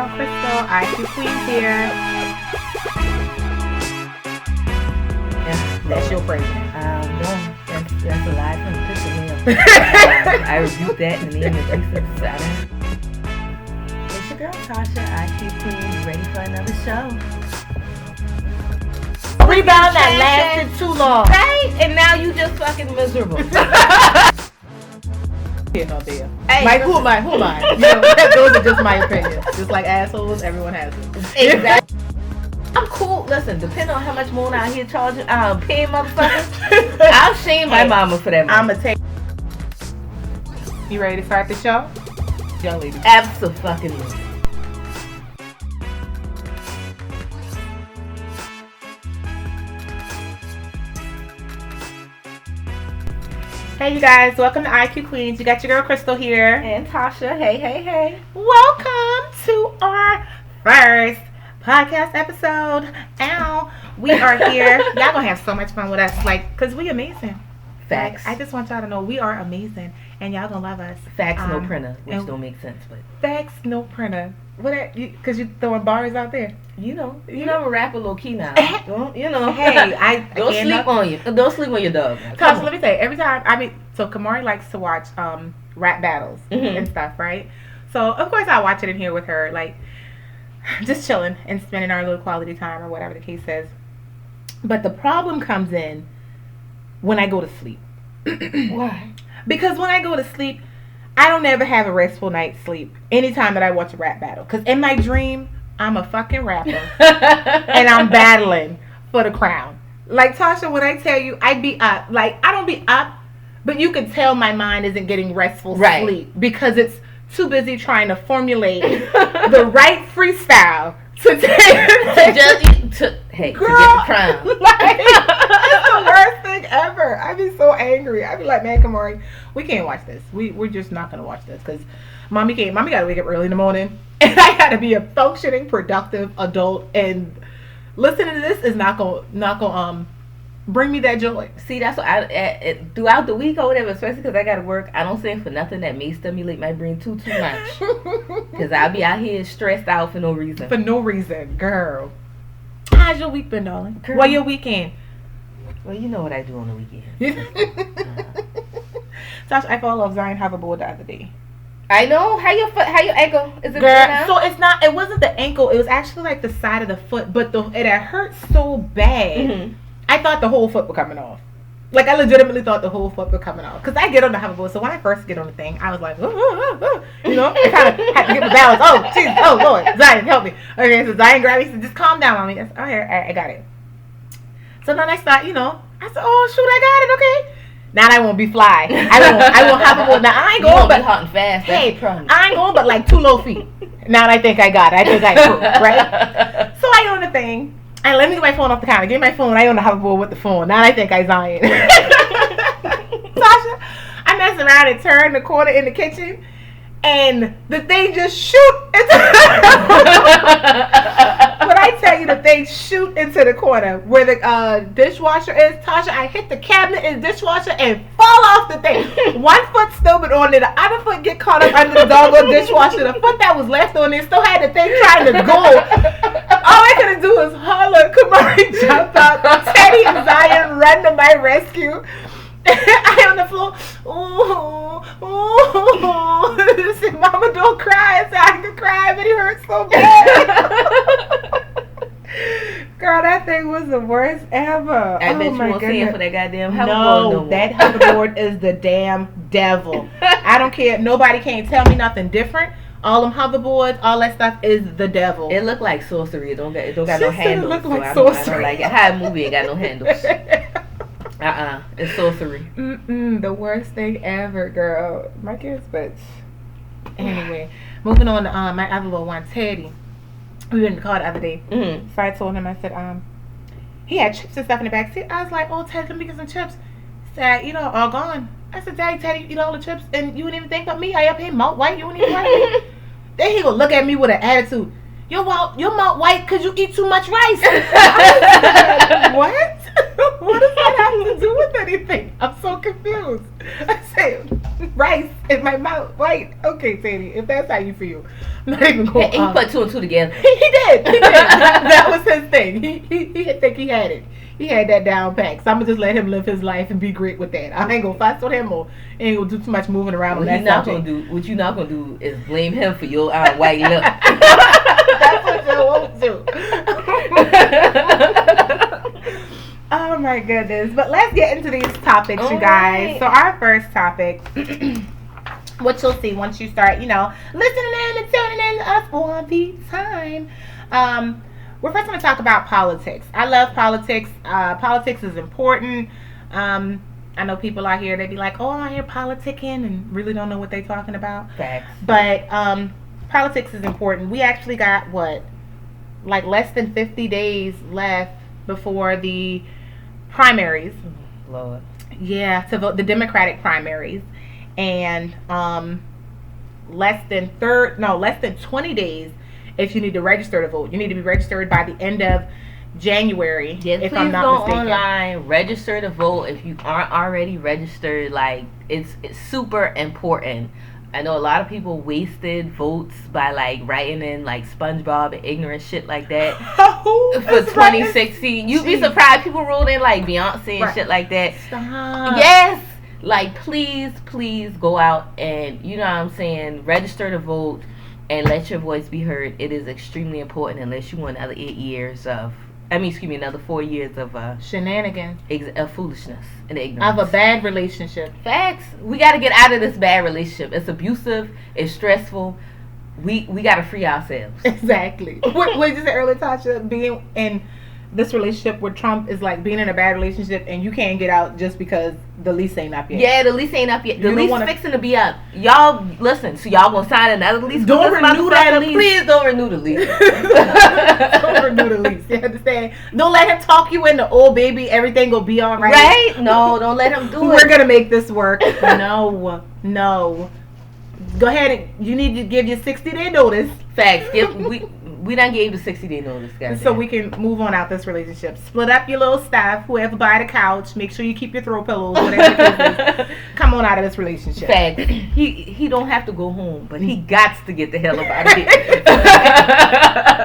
and Crystal, IQ Queen here. Yeah, That's your phrase. No, that's a lie from the pit of hell. I rebuke that in the name of Jesus. It's your girl Tasha, IQ Queen, ready for another show. Rebound that lasted too long. Right? And now you just fucking miserable. Here, no there. Hey, Like, who am I? You know, those are just my opinions. Just like assholes, everyone has it. Exactly. I'm cool. Listen, depending on how much more out here charging, paying motherfuckers, I'll shame my mama for that. I'ma take. You ready to start the show? Young lady. Absolutely. Hey you guys, welcome to IQ Queens. You got your girl Crystal here. And Tasha, hey. Welcome to our first podcast episode. Ow. We are here. Y'all gonna have so much fun with us, like, cause we amazing. Facts. Like, I just want y'all to know we are amazing, and y'all gonna love us. Facts, no printer, which don't make sense, but facts, no printer. What? Cause you throwing bars out there. you know, I'm a rapper low key now. Don't, you know. Hey, I don't sleep on you. Don't sleep on your dog. Cause let me tell you, every time so Kamari likes to watch rap battles and stuff, right? So of course I watch it in here with her, like just chilling and spending our little quality time or whatever the case is. But the problem comes in when I go to sleep. Why? Because when I go to sleep, I don't ever have a restful night's sleep anytime that I watch a rap battle. Because in my dream, I'm a fucking rapper and I'm battling for the crown. Like, Tasha, when I tell you I'd be up, like, I don't be up, but you can tell my mind isn't getting restful sleep because it's too busy trying to formulate the right freestyle to get the crown. Like, it's the worst thing ever. I'd be so angry. I'd be like, man, Kamari, we can't watch this. We're just not gonna watch this because mommy gotta wake up early in the morning and I gotta be a functioning, productive adult, and listening to this is not gonna bring me that joy. See, that's what I throughout the week or whatever, especially because I gotta work. I don't say for nothing that may stimulate my brain too much, because I'll be out here stressed out for no reason. For no reason, girl. How's your week been, darling? Girl. What your weekend? Well, you know what I do on the weekend. Tasha, I fell off Zion hoverboard the other day. I know. How your ankle? Is it girl? So it wasn't the ankle. It was actually like the side of the foot, but it had hurt so bad. Mm-hmm. I thought the whole foot was coming off. Like, I legitimately thought the whole foot was coming off. Because I get on the hoverboard, so when I first get on the thing, I was like, you know, I kind of had to get my balance. Oh, jeez, oh, Lord, Zion, help me. Okay, so Zion grabbed me, said, just calm down on me. I said, oh, here, I got it. So then I start, you know, I said, oh, shoot, I got it, okay. Now I won't be fly. I won't hoverboard. Now, I ain't going but hot and fast. Hey, I ain't going but like 2 low feet. Now I think I got it. I think I proved, right? So I on the thing. And let me get my phone off the counter. Get my phone. I on the hoverboard with the phone. Now I think I Zion. Tasha, I messed around and turned the corner in the kitchen, and the thing just shoot into When I tell you the thing shoot into the corner where the dishwasher is, Tasha, I hit the cabinet in the dishwasher and fall off the thing. One foot still been on there. The other foot get caught up under the doggone dishwasher. The foot that was left on there still had the thing trying to go. All I could do was holler. Kamari jump up. Teddy and Zion run to my rescue. I on the floor. Ooh. Said, Mama, don't cry. I said, I could cry, but it hurts so bad. Girl, that thing was the worst ever. I bet you won't see it for that goddamn hoverboard. No, that hoverboard is the damn devil. I don't care. Nobody can't tell me nothing different. All them hoverboards, all that stuff is the devil. It look like sorcery. It don't got no handles. It look like sorcery. I don't like it. How a movie ain't got no handles. It's sorcery. The worst thing ever, girl. My kids, but anyway, moving on to my other little one, Teddy. We were in the car the other day. Mm-hmm. So I told him, I said, he had chips and stuff in the back seat. I was like, oh, Teddy, let me get some chips. He said, you know, all gone. I said, Daddy, Teddy, you eat all the chips and you wouldn't even think of me. I up here mouth white, you wouldn't even like me. Then he would look at me with an attitude. Your mouth white because you eat too much rice. What? What does that have to do with anything? I'm so confused. I said, rice. in my mouth. Wait, okay, Sadie, if that's how you feel, I'm not even going. He put two and two together. He did. That was his thing. He think he had it. He had that down pat. So I'm gonna just let him live his life and be great with that. I ain't gonna fuss with him or ain't gonna do too much moving around on that subject. What you're not gonna do is blame him for your white lip. That's what you won't do. Oh my goodness. But let's get into these topics, you guys. Right. So our first topic, what you'll see once you start, listening in and tuning in to us all the time. We're first going to talk about politics. I love politics. Politics is important. I know people out here, they be like, oh, I hear politicking and really don't know what they're talking about. Facts. But politics is important. We actually got, less than 50 days left before the primaries. Lord. Yeah, to vote the Democratic primaries. And less than 20 days if you need to register to vote. You need to be registered by the end of January. Yes, if please I'm not go mistaken. online, register to vote if you aren't already registered. It's super important. I know a lot of people wasted votes by writing in SpongeBob and ignorant shit like that for 2016. You'd be surprised people rolled in Beyonce and shit like that. Stop. Yes. Please go out and, you know what I'm saying, register to vote and let your voice be heard. It is extremely important unless you want another 4 years of shenanigans, of foolishness and ignorance. Of a bad relationship. Facts. We got to get out of this bad relationship. It's abusive. It's stressful. We got to free ourselves. Exactly. What you said earlier, Tasha, being in this relationship with Trump is like being in a bad relationship and you can't get out just because the lease ain't up yet. Yeah, the lease ain't up yet. The lease fixing to be up. Y'all, listen, so y'all gonna sign another lease? Don't renew that lease. Please don't renew the lease. Don't renew the lease. You understand? Don't let him talk you into, oh, baby, everything will be all right. Right? No, don't let him do it. We're going to make this work. No. Go ahead and you need to give your 60-day notice. Facts. We done gave the 60-day notice, guys. So we can move on out this relationship. Split up your little stuff. Whoever buy the couch, make sure you keep your throw pillows, whatever it is. Come on out of this relationship. Facts. He don't have to go home, but he gots to get the hell up out of here.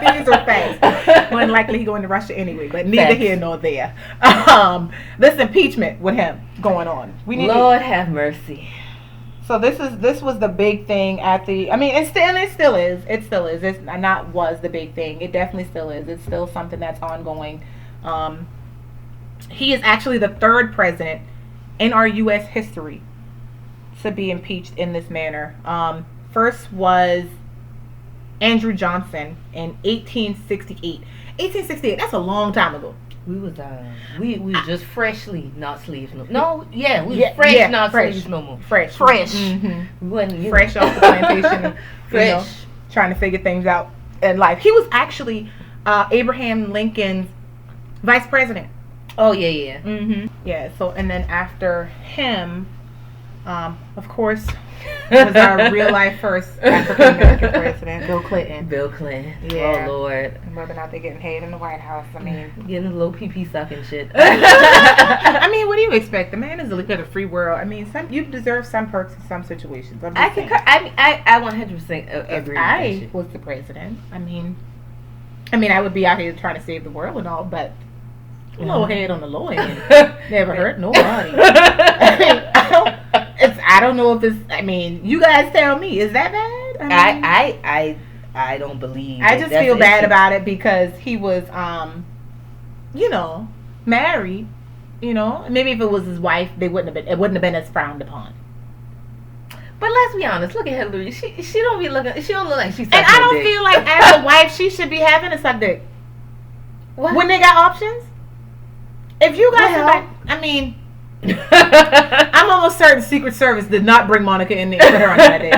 These are facts. More than likely he going to Russia anyway, but neither here nor there. This impeachment with him going on. Lord have mercy. So this was the big thing it still is. It's not was the big thing. It definitely still is. It's still something that's ongoing. He is actually the third president in our U.S. history to be impeached in this manner. First was Andrew Johnson in 1868. 1868, that's a long time ago. We was just freshly not slaves no more. No, yeah, we was fresh not slaves no more. Fresh. Mm-hmm. We wasn't fresh off the plantation. Fresh. Trying to figure things out in life. He was actually Abraham Lincoln's vice president. Oh yeah. Mm-hmm. Yeah. So and then after him, of course, was our real life first African American president, Bill Clinton. Yeah. Oh Lord. Whether or not they're getting paid in the White House, getting a little pee sucking shit. What do you expect? The man is a look at a free world. You deserve some perks in some situations. I 100% agree. If I was the president, I would be out here trying to save the world and all, but low head on the low end never hurt nobody. I don't know if this. You guys tell me. Is that bad? I don't believe. I just feel bad about it because he was, married. Maybe if it was his wife, it wouldn't have been as frowned upon. But let's be honest. Look at Hillary. She don't be looking. She don't look like she's. And I don't feel like as a wife she should be having a suck dick. What? When they got options. If you guys, I'm almost certain Secret Service did not bring Monica in there and put her on that day.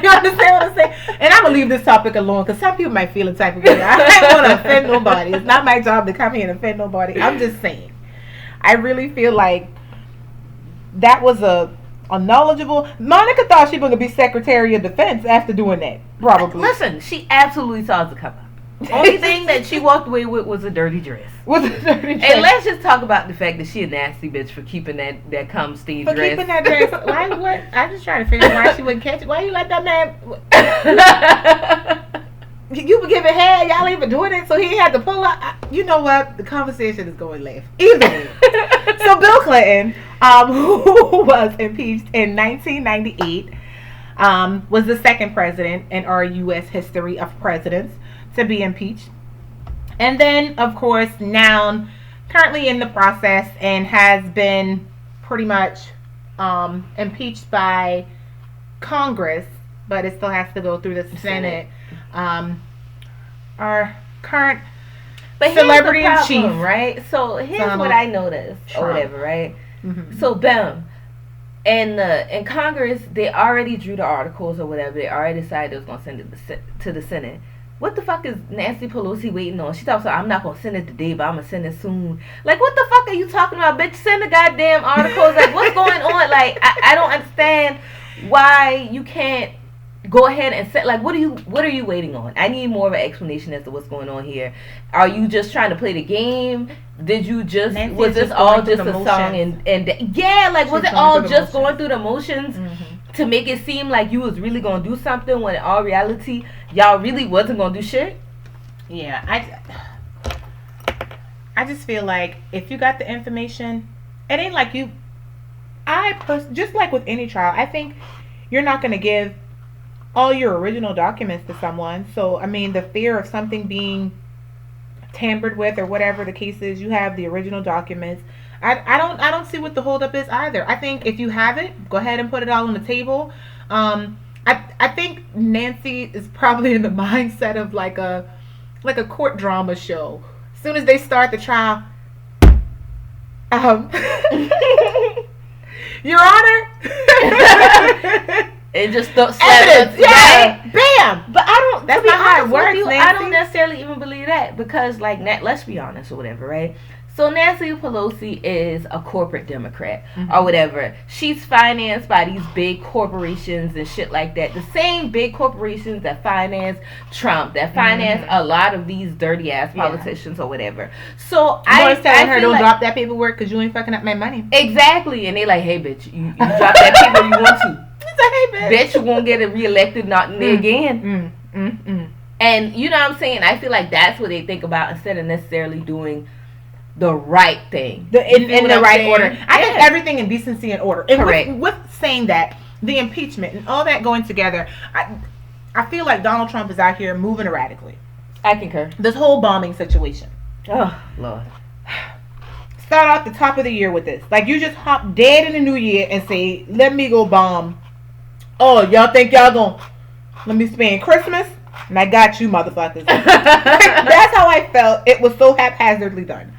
You understand what I'm saying? And I'm going to leave this topic alone because some people might feel a type of way. I don't want to offend nobody. It's not my job to come here and offend nobody. I'm just saying. I really feel like that was a knowledgeable. Monica thought she was going to be Secretary of Defense after doing that. Probably. Listen, she absolutely saw the cover. Only thing that she walked away with was a dirty dress. And let's just talk about the fact that she a nasty bitch for keeping that cum stained dress. Keeping that dress. Why? What? I just trying to figure out why she wouldn't catch it. Why you let that man? You were giving head. Y'all even doing it, so he had to pull up. You know what? The conversation is going left. Either way. So Bill Clinton, who was impeached in 1998, was the second president in our U.S. history of presidents to be impeached. And then, of course, now currently in the process and has been pretty much impeached by Congress, but it still has to go through the Senate. Our current celebrity in chief, right? So here's what I noticed, or whatever, right? Mm-hmm. So, bam. And in Congress, they already drew the articles or whatever. They already decided they was going to send it to the Senate. What the fuck is Nancy Pelosi waiting on? She talks about, I'm not going to send it today, but I'm going to send it soon. Like, what the fuck are you talking about? Bitch, send the goddamn articles. Like, what's going on? Like, I don't understand why you can't go ahead and set, like, what are you waiting on? I need more of an explanation as to what's going on here. Are you just trying to play the game? Did you just, Nancy was this all just a song and yeah, like, was it all just going through the motions? Mm-hmm. To make it seem like you was really gonna do something when in all reality y'all really wasn't gonna do shit? Yeah, I just feel like if you got the information, it ain't like you. Just like with any trial, I think you're not gonna give all your original documents to someone. So I mean, the fear of something being tampered with or whatever the case is, you have the original documents. I don't see what the holdup is either. I think if you have it, go ahead and put it all on the table. I think Nancy is probably in the mindset of like a court drama show. As soon as they start the trial, Your Honor. It just evidence, yeah, right? Bam. But I don't. That's not how it works. I don't necessarily even believe that because, like, let's be honest or whatever, right? So Nancy Pelosi is a corporate Democrat or whatever. She's financed by these big corporations and shit like that. The same big corporations that finance Trump, that finance a lot of these dirty ass politicians or whatever. So I was telling her, don't drop that paperwork because you ain't fucking up my money. Exactly, and they like, hey bitch, you drop that paper you want to. Hey, bitch, you won't get it reelected, not in there again. And you know what I'm saying? I feel like that's what they think about instead of necessarily doing the right thing in the right order. I think everything in decency and order. And correct. With saying that, the impeachment and all that going together, I feel like Donald Trump is out here moving erratically. I concur. This whole bombing situation. Oh Lord. Start off the top of the year with this. Like, you just hop dead in the new year and say, let me go bomb. Oh, y'all think y'all gonna let me spend Christmas? And I got you, motherfuckers. That's how I felt. It was so haphazardly done.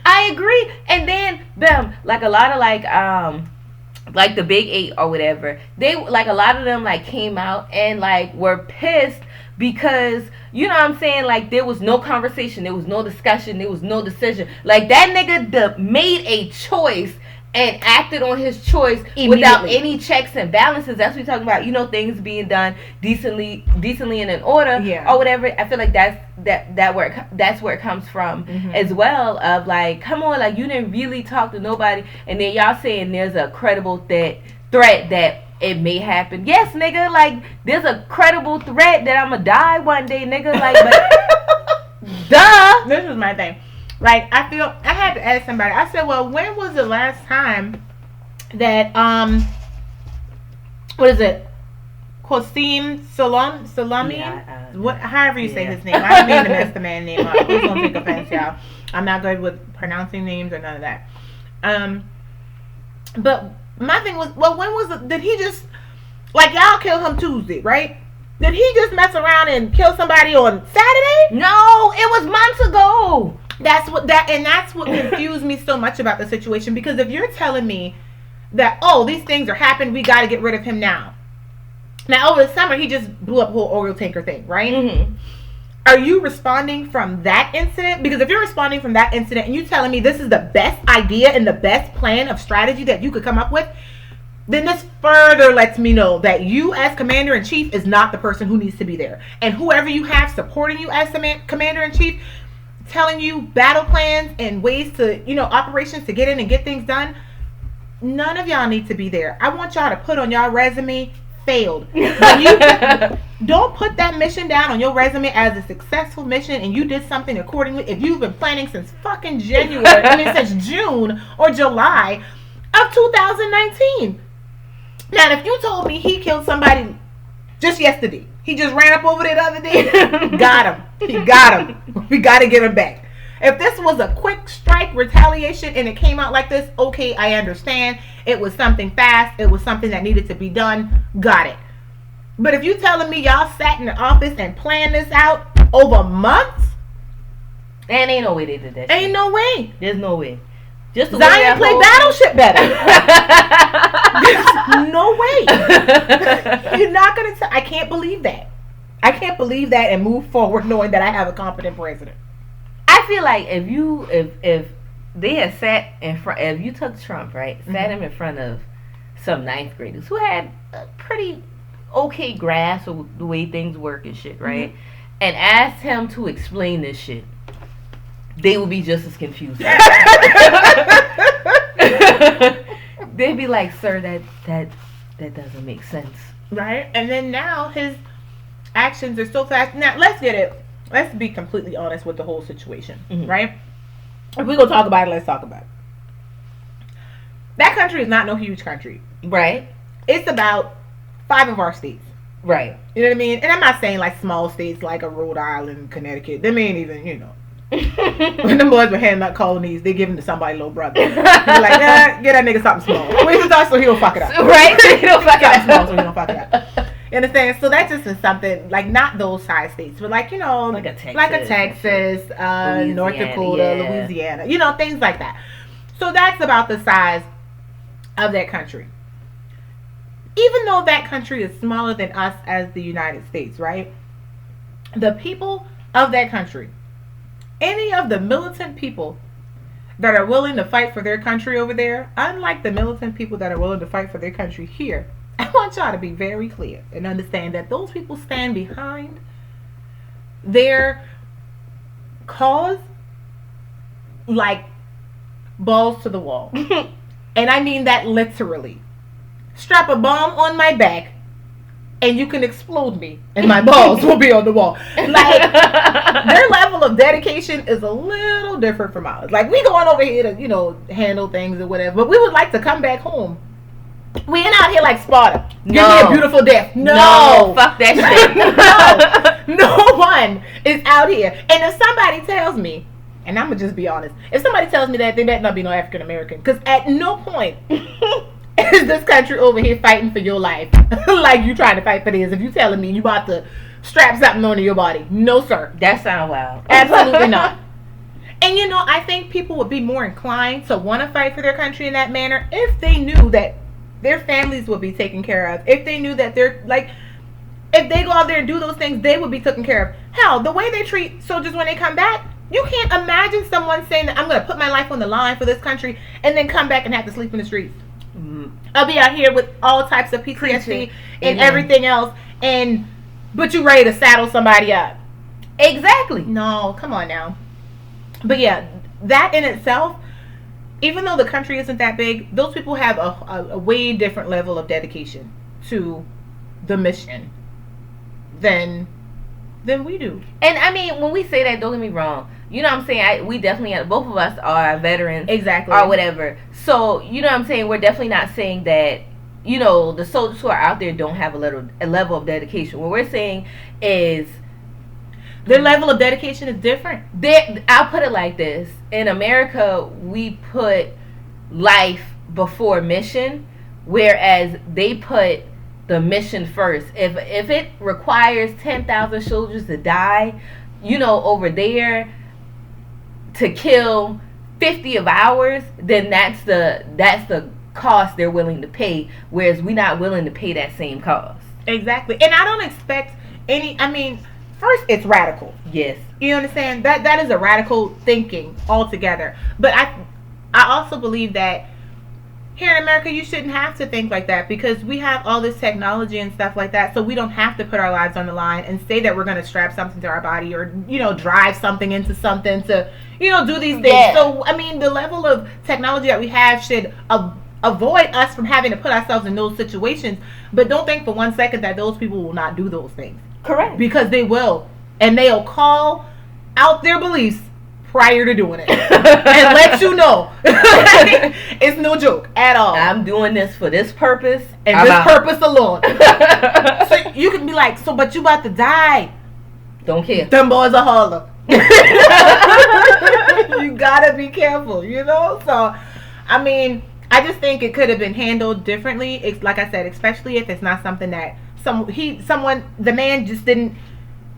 I agree. And then them, like a lot of like the big 8 or whatever, they like a lot of them like came out and like were pissed because you know what I'm saying, like there was no conversation, there was no discussion, there was no decision. Like that nigga made a choice and acted on his choice without any checks and balances. That's what we're talking about. You know, things being done decently and in order, or whatever. I feel like that's where it comes from as well. Of like, come on, like you didn't really talk to nobody, and then y'all saying there's a credible threat that it may happen. Yes, nigga, like there's a credible threat that I'ma die one day, nigga. Like, but duh. This was my thing. Like, I feel I had to ask somebody. I said, well, when was the last time that what is it? Qasim Salami? What? However you say his name. I don't mean to mess the man's name up. Please don't take offense, y'all. I'm not good with pronouncing names or none of that. But my thing was, well, when was it? Did he just like y'all kill him Tuesday, right? Did he just mess around and kill somebody on Saturday? No, it was months ago. That's what confused me so much about the situation, because if you're telling me that, oh, these things are happening, we got to get rid of him now. Now, over the summer, he just blew up the whole oil tanker thing, right? Are you responding from that incident? Because if you're responding from that incident and you're telling me this is the best idea and the best plan of strategy that you could come up with, then this further lets me know that you as commander-in-chief is not the person who needs to be there. And whoever you have supporting you as commander-in-chief, telling you battle plans and ways to, operations to get in and get things done, none of y'all need to be there. I want y'all to put on y'all resume, failed. Don't put that mission down on your resume as a successful mission and you did something accordingly if you've been planning since fucking since June or July of 2019. Now, if you told me he killed somebody just yesterday, he just ran up over there the other day, got him. He got him. We got to get him back. If this was a quick strike retaliation and it came out like this, okay, I understand. It was something fast. It was something that needed to be done. Got it. But if you telling me y'all sat in the office and planned this out over months, and ain't no way they did that. Ain't no way. There's no way. Just Zion played Battleship better. There's no way. You're not gonna. I can't believe that. I can't believe that and move forward knowing that I have a competent president. I feel like if they had sat in front, if you took Trump, right, sat him in front of some ninth graders who had a pretty okay grasp of the way things work and shit, right, and asked him to explain this shit, they would be just as confused. They'd be like, "Sir, that doesn't make sense." Right? And then now his actions are so fast. Now let's be completely honest with the whole situation, right? If we're gonna talk about it, let's talk about it. That country is not no huge country. Right. It's about 5 of our states. Right. You know what I mean? And I'm not saying like small states like a Rhode Island, Connecticut. Them ain't even, when them boys were handing out colonies, they give them to somebody's little brother. They're like, get that nigga something small. We even thought so he don't fuck it up. Right? So he don't fuck it up. Small so he don't fuck it up. You understand? So that just is something, like, not those size states, but like, like a Texas, North Dakota, Louisiana, things like that. So that's about the size of that country. Even though that country is smaller than us as the United States, right? The people of that country, any of the militant people that are willing to fight for their country over there, unlike the militant people that are willing to fight for their country here, I want y'all to be very clear and understand that those people stand behind their cause like balls to the wall. And I mean that literally. Strap a bomb on my back and you can explode me and my balls will be on the wall. Like, their level of dedication is a little different from ours. Like, we going over here to, handle things or whatever, but we would like to come back home. We ain't out here like Sparta. Give me a beautiful death. No, fuck that shit. No one is out here. And if somebody tells me, and I'm gonna just be honest, if somebody tells me that, they better not be no African American, because at no point is this country over here fighting for your life like you trying to fight for theirs. If you telling me you about to strap something onto your body, no sir. That sound wild. Absolutely not. And I think people would be more inclined to want to fight for their country in that manner if they knew that their families would be taken care of. If they knew that they're like, if they go out there and do those things, they would be taken care of. Hell, the way they treat soldiers when they come back, you can't imagine someone saying that I'm going to put my life on the line for this country and then come back and have to sleep in the streets. I'll be out here with all types of PTSD and everything else, but you ready to saddle somebody up. Exactly. No, come on now. But yeah, that in itself, even though the country isn't that big, those people have a way different level of dedication to the mission than we do. And I mean, when we say that, don't get me wrong. You know what I'm saying? We definitely, both of us are veterans. Exactly. Or whatever. So, you know what I'm saying? We're definitely not saying that, the soldiers who are out there don't have a level of dedication. What we're saying is their level of dedication is different. I'll put it like this. In America, we put life before mission, whereas they put the mission first. If it requires 10,000 soldiers to die, over there to kill 50 of ours, then that's the cost they're willing to pay, whereas we're not willing to pay that same cost. Exactly. And I don't expect first, it's radical. Yes. You understand? That is a radical thinking altogether. But I also believe that here in America, you shouldn't have to think like that because we have all this technology and stuff like that, so we don't have to put our lives on the line and say that we're going to strap something to our body or, drive something into something to, do these things. Yeah. So, I mean, the level of technology that we have should avoid us from having to put ourselves in those situations, but don't think for 1 second that those people will not do those things. Correct. Because they will. And they'll call out their beliefs prior to doing it and let you know. It's no joke at all. I'm doing this for this purpose and this purpose alone. So you can be like, but you about to die. Don't care. Them boys are holler. You gotta be careful, So, I mean, I just think it could have been handled differently. It's like I said, especially if it's not something that the man just didn't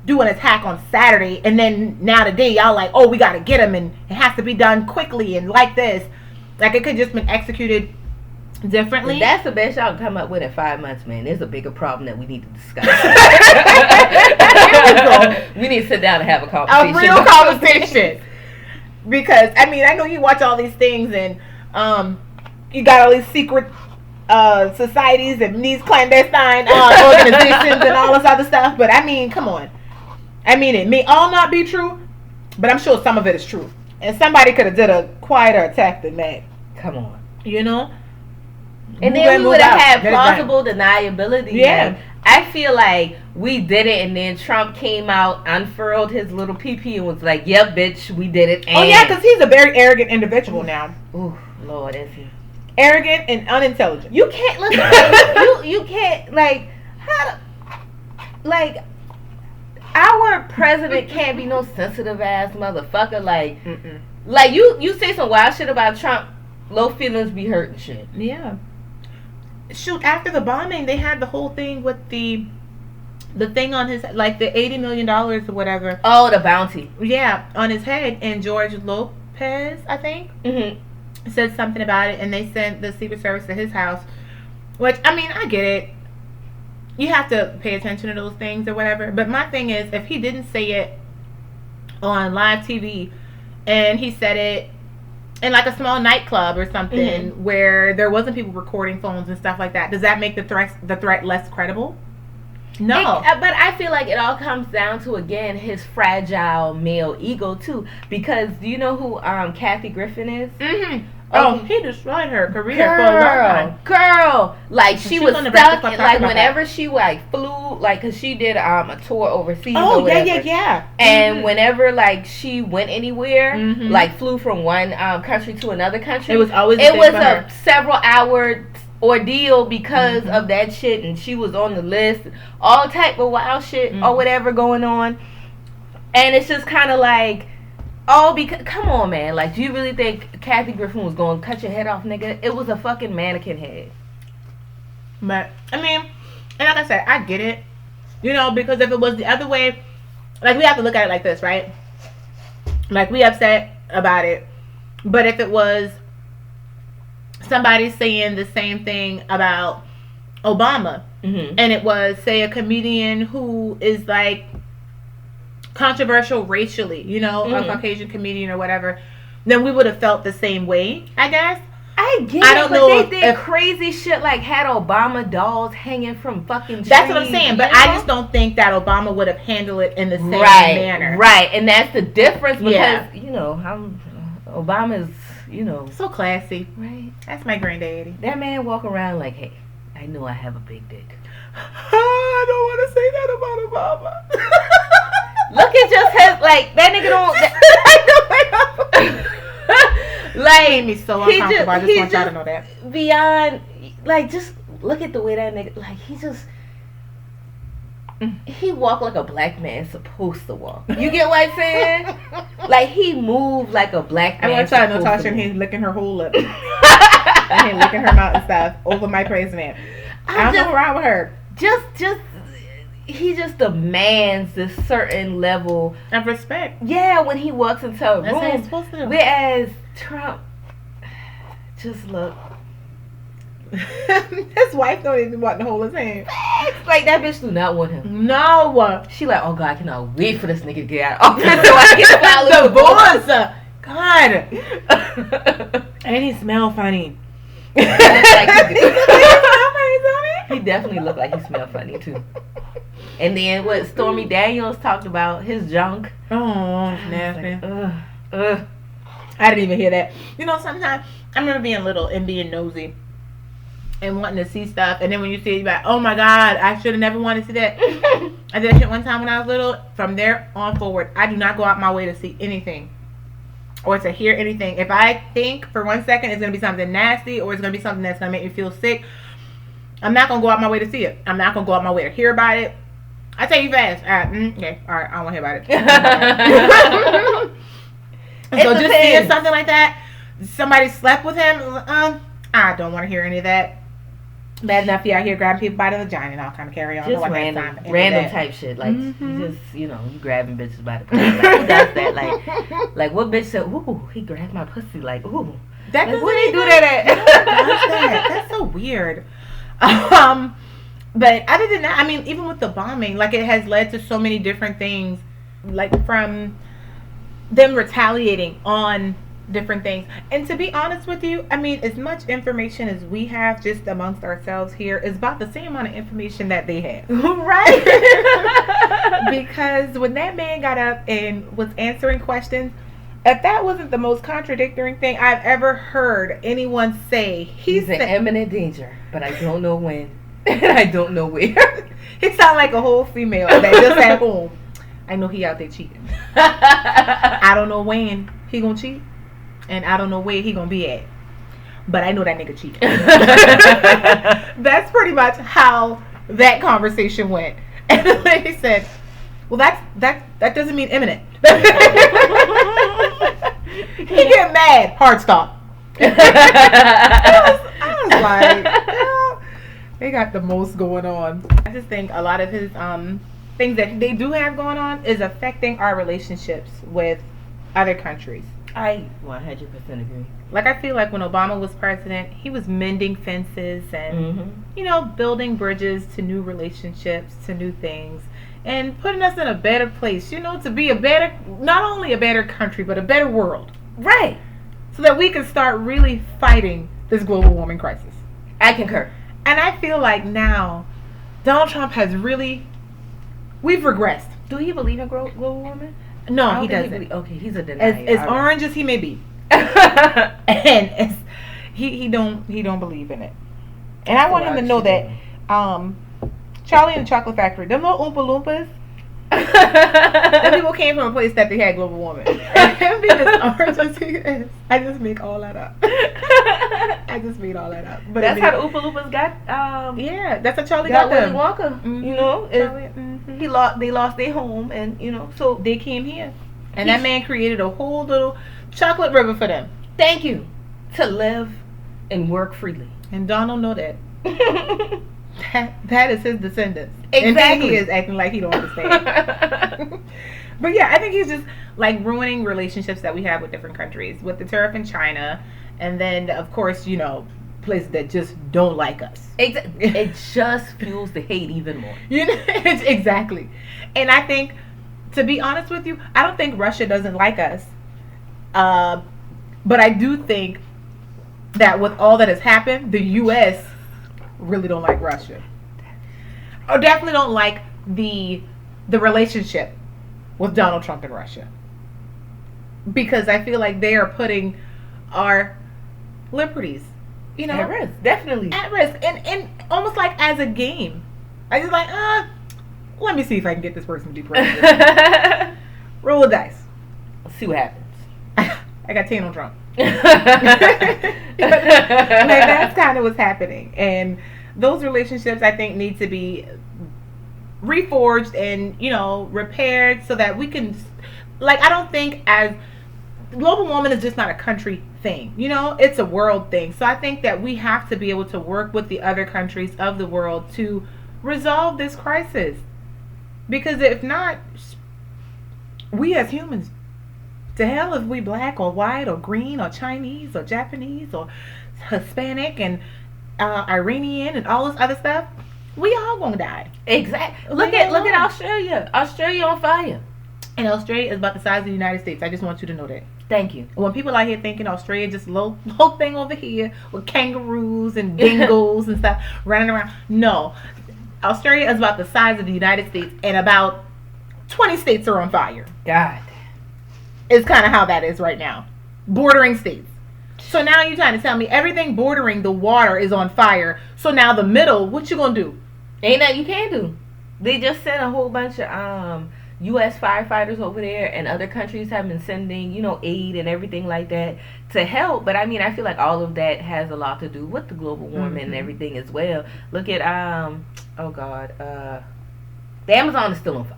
do an attack on Saturday, and then now today y'all like, oh, we gotta get him, and it has to be done quickly and like this. Like, it could just been executed differently. If that's the best y'all can come up with in 5 months, man, there's a bigger problem that we need to discuss. We need to sit down and have a conversation. A real conversation. Because, I mean, I know you watch all these things, and you got all these secret societies and these clandestine organizations and all this other stuff, but I mean, come on. I mean, it may all not be true, but I'm sure some of it is true. And somebody could have did a quieter attack than that. Come on. And then we would have had plausible deniability. Yeah. Like, I feel like we did it, and then Trump came out, unfurled his little pee and was like, yep, bitch, we did it. And because he's a very arrogant individual now. Ooh, Lord, is he. Arrogant and unintelligent. You can't, listen, you can't, our president can't be no sensitive ass motherfucker. Like you say some wild shit about Trump, low feelings be hurt and shit. Yeah. Shoot, after the bombing, they had the whole thing with the thing on his, like the $80 million or whatever. Oh, the bounty. Yeah, on his head. And George Lopez, I think, said something about it, and they sent the Secret Service to his house. Which, I mean, I get it. You have to pay attention to those things or whatever. But my thing is, if he didn't say it on live TV, and he said it in like a small nightclub or something where there wasn't people recording phones and stuff like that, does that make the threat less credible? No. But I feel like it all comes down to, again, his fragile male ego too. Because do you know who Kathy Griffin is? Oh, he destroyed her career for a long time. Girl, like she was stuck. Like whenever she flew, like, cause she did a tour overseas. Oh, yeah. And whenever she went anywhere, like flew from one country to another country, it was always a several-hour ordeal because of that shit, and she was on the list, all type of wild shit or whatever going on, and it's just kind of like. Oh, because, come on, man. Like, do you really think Kathy Griffin was going to cut your head off, nigga? It was a fucking mannequin head. But, I mean, and like I said, I get it. Because if it was the other way, like, we have to look at it like this, right? Like, we upset about it. But if it was somebody saying the same thing about Obama, and it was, say, a comedian who is, like, controversial racially, a Caucasian comedian or whatever, then we would have felt the same way, I guess. I get it, but they did crazy shit like had Obama dolls hanging from fucking trees. That's what I'm saying, but I just don't think that Obama would have handled it in the same manner. Right, and that's the difference because, Obama's, so classy. Right. That's my granddaddy. That man walk around like, hey, I know I have a big dick. I don't want to say that about Obama. Look at just his, like, that nigga don't. Like, made me so uncomfortable. I just want y'all to know that. Beyond, like, just look at the way that nigga, like, he walk like a black man supposed to walk. You get what I'm saying? Like, he moved like a black man. I want to tell Natasha, and he's licking her whole lip. And he's licking her mouth and stuff over my praise man. I don't know what's wrong with her. He just demands this certain level of respect. Yeah, when he walks into a room. That's how he's supposed to do. Whereas Trump, just look. His wife don't even want to hold his hand. Like, that bitch do not want him. No. She like, oh God, I cannot wait for this nigga to get out of office so I can file the divorce. God. And he smell funny. He definitely looked like he smelled funny too. And then what Stormy Daniels talked about, his junk. Oh, nasty. Like, I didn't even hear that. You know, sometimes I remember being little and being nosy and wanting to see stuff, and then when you see it, you're like, oh my god, I should have never wanted to see that. I did that shit one time when I was little. From there on forward, I do not go out my way to see anything or to hear anything. If I think for 1 second it's going to be something nasty or it's going to be something that's going to make me feel sick, I'm not going to go out my way to see it. I'm not going to go out my way to hear about it. I tell you fast. Okay, all right, I don't want to hear about it. So just seeing something like that, somebody slept with him, I don't want to hear any of that. Bad enough you out here grabbing people by the vagina and I'll kind of carry on. Just random type shit. Like, you just, you grabbing bitches by the pussy. Like, who does that? Like what bitch said, ooh, he grabbed my pussy. Like, ooh. That like, where they do that at? That's so weird. But other than that, I mean, even with the bombing, like, it has led to so many different things, like from them retaliating on different things. And to be honest with you, I mean, as much information as we have just amongst ourselves here is about the same amount of information that they have. Right? Because when that man got up and was answering questions, if that wasn't the most contradictory thing I've ever heard anyone say, he's in imminent danger, but I don't know when and I don't know where. He sounded like a whole female that just at home. I know he out there cheating. I don't know when he gonna cheat, and I don't know where he gonna be at, but I know that nigga cheating. That's pretty much how that conversation went. And the lady said, well, that doesn't mean imminent. He get mad. Hard stop. I was like, they got the most going on. I just think a lot of his things that they do have going on is affecting our relationships with other countries. I 100% agree. Like, I feel like when Obama was president, he was mending fences and, building bridges to new relationships, to new things, and putting us in a better place, to be a better, not only a better country, but a better world. Right. So that we can start really fighting this global warming crisis. I concur. And I feel like now, Donald Trump has really, we've regressed. Do you believe in global warming? No, he doesn't. Okay, he's a denier. As orange as he may be, and he don't believe in it. And I want him to know that Charlie and the Chocolate Factory, them little Oompa Loompas, them people came from a place that they had global warming. And him being as orange as he is, I just make all that up. But that's how the Oompa Loompas got. Yeah, that's how Charlie got them. Willy Wonka. They lost their home, and so they came here, and that man created a whole little chocolate river for them. Thank you, to live and work freely. And Donald know that. That is his descendants. Exactly. And he is acting like he don't understand. But yeah, I think he's just like ruining relationships that we have with different countries, with the tariff in China, and then of course places that just don't like us. It just fuels the hate even more. Exactly. And I think, to be honest with you, I don't think Russia doesn't like us. But I do think that with all that has happened, the U.S. really don't like Russia. Or definitely don't like the relationship with Donald Trump and Russia. Because I feel like they are putting our liberties, at risk. Definitely. At risk. And almost like as a game. I just like, let me see if I can get this person to be president. Roll the dice. Let's see what happens. I got 10 on Trump. That's kind of what's happening. And those relationships, I think, need to be reforged and, repaired so that we can, I don't think as global warming is just not a country thing. It's a world thing. So I think that we have to be able to work with the other countries of the world to resolve this crisis. Because if not, we as humans, to hell if we black or white or green or Chinese or Japanese or Hispanic and Iranian and all this other stuff, we all gonna die. Exactly. Look at Australia. Australia on fire. And Australia is about the size of the United States. I just want you to know that. Thank you. When people out here thinking Australia just low thing over here with kangaroos and dingoes and stuff running around. No. Australia is about the size of the United States, and about 20 states are on fire. God. It's kind of how that is right now. Bordering states. So now you're trying to tell me everything bordering the water is on fire. So now the middle, what you gonna do? Ain't nothing you can do. They just sent a whole bunch of U.S. firefighters over there, and other countries have been sending, aid and everything like that to help. But I mean, I feel like all of that has a lot to do with the global warming and everything as well. Look at the Amazon is still on fire.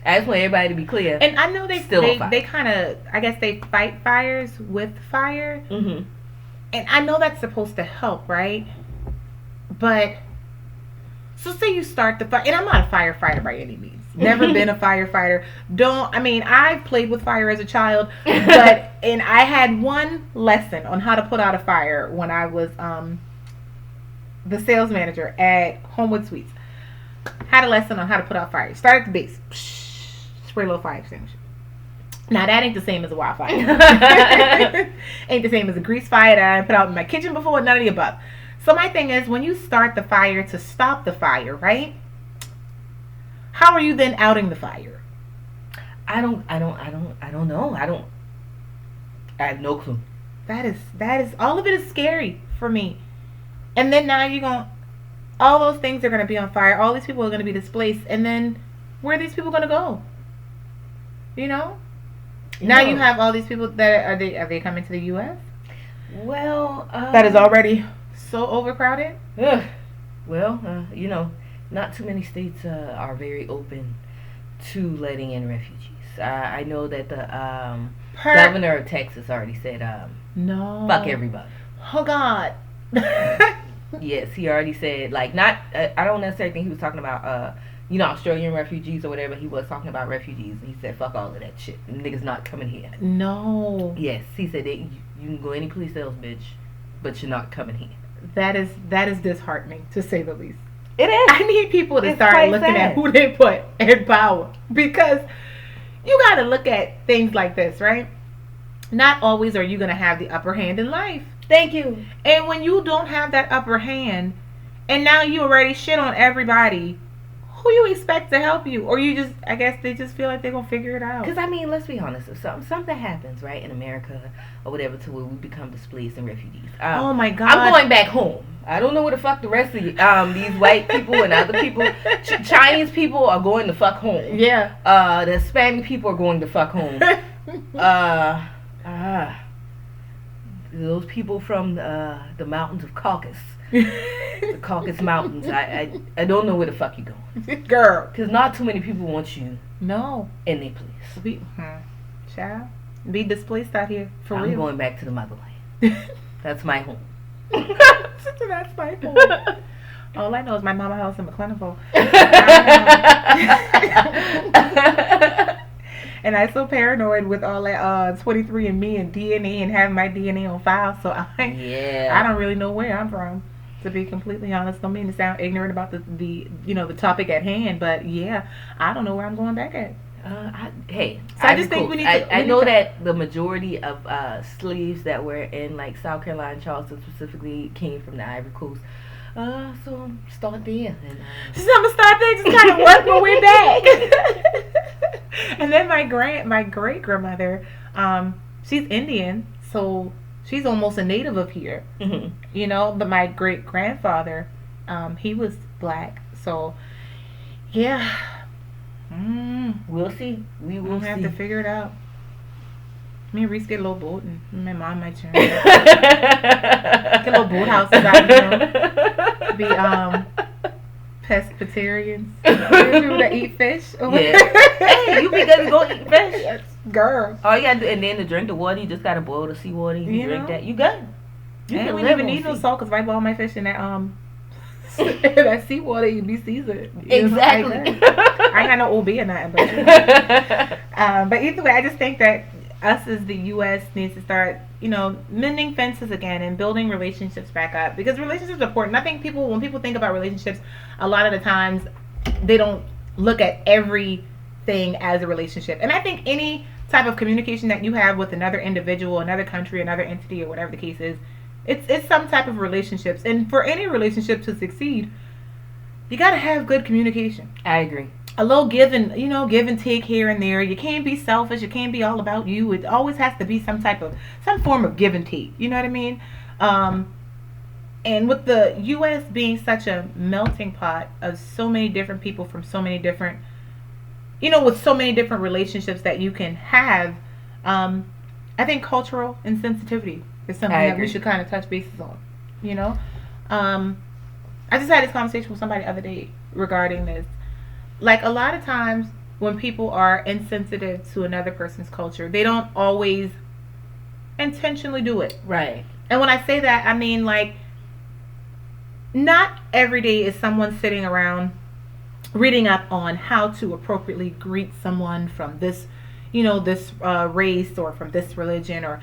I just want everybody to be clear. And I know they kind of, I guess they fight fires with fire. Mm-hmm. And I know that's supposed to help, right? But, so say you start the fire, and I'm not a firefighter by any means. Never been a firefighter. I've played with fire as a child, and I had one lesson on how to put out a fire when I was the sales manager at Homewood Suites. Had a lesson on how to put out fire. Start at the base. Spray a little fire extinguisher. Now that ain't the same as a wildfire. Ain't the same as a grease fire that I put out in my kitchen before. None of the above. So my thing is, when you start the fire to stop the fire, right? How are you then outing the fire? I don't know. I have no clue. That is all of it is scary for me. And then now all those things are going to be on fire. All these people are going to be displaced. And then where are these people going to go? Now you have all these people that are they coming to the U.S.? Well, that is already so overcrowded. Well, not too many states are very open to letting in refugees. I know that the governor of Texas already said, no, fuck everybody. Oh God. Yes, he already said, not. I don't necessarily think he was talking about Australian refugees or whatever. He was talking about refugees. He said, fuck all of that shit. Niggas not coming here. No. Yes, he said you can go any place else, bitch, but you're not coming here. That is disheartening, to say the least. It is. I need people to start looking at who they put in power, because you got to look at things like this, right? Not always are you going to have the upper hand in life. Thank you. And when you don't have that upper hand, and now you already shit on everybody, who you expect to help you? Or I guess they just feel like they're going to figure it out. Because, let's be honest. If something happens, right, in America or whatever, to where we become displaced and refugees. Oh, my God. I'm going back home. I don't know where the fuck the rest of these white people and other people, Chinese people are going to fuck home. Yeah. The Hispanic people are going to fuck home. Those people from the mountains of Caucasus. The Caucasus Mountains. I don't know where the fuck you going. Girl. Because not too many people want you. No. In their place. Child. Be displaced out here. For real. I'm going back to the motherland. That's my home. That's my home. All I know is my mama house in McClenaville. And I'm so paranoid with all that 23andMe and DNA and having my DNA on file. So I don't really know where I'm from, to be completely honest. Don't mean to sound ignorant about the topic at hand, but yeah, I don't know where I'm going back at. I just think I know that the majority of slaves that were in South Carolina and Charleston specifically came from the Ivory Coast. So start there. And, I'm gonna start there, just kind of work my way back. And then my great grandmother, she's Indian, so she's almost a native of here. Mm-hmm. But my great grandfather, he was black. So yeah. We'll see. We will have to figure it out. Me and Reese get a little boat, and my mom might turn. Get a little boathouse about, be pescatarians. People that eat fish. Hey, you be good to go eat fish. Yes, girl. All you gotta do, and then to drink the water, you just gotta boil the seawater. You drink that. You good. You can even need no salt, because if I boil my fish in that that seawater, you be seasoned. Exactly. I ain't got no OB or nothing, but either way, I just think that us as the U.S. needs to start, mending fences again and building relationships back up, because relationships are important. I think when people think about relationships, a lot of the times they don't look at everything as a relationship. And I think any type of communication that you have with another individual, another country, another entity, or whatever the case is, it's some type of relationships. And for any relationship to succeed, you got to have good communication. I agree. A little give and take here and there. You can't be selfish. You can't be all about you. It always has to be some form of give and take. You know what I mean? And with the U.S. being such a melting pot of so many different people from so many different, with so many different relationships that you can have, I think cultural insensitivity is something that we should kind of touch bases on. I just had this conversation with somebody the other day regarding this. Like, a lot of times when people are insensitive to another person's culture, they don't always intentionally do it. Right. And when I say that, I mean, like, not every day is someone sitting around reading up on how to appropriately greet someone from this, this race or from this religion or,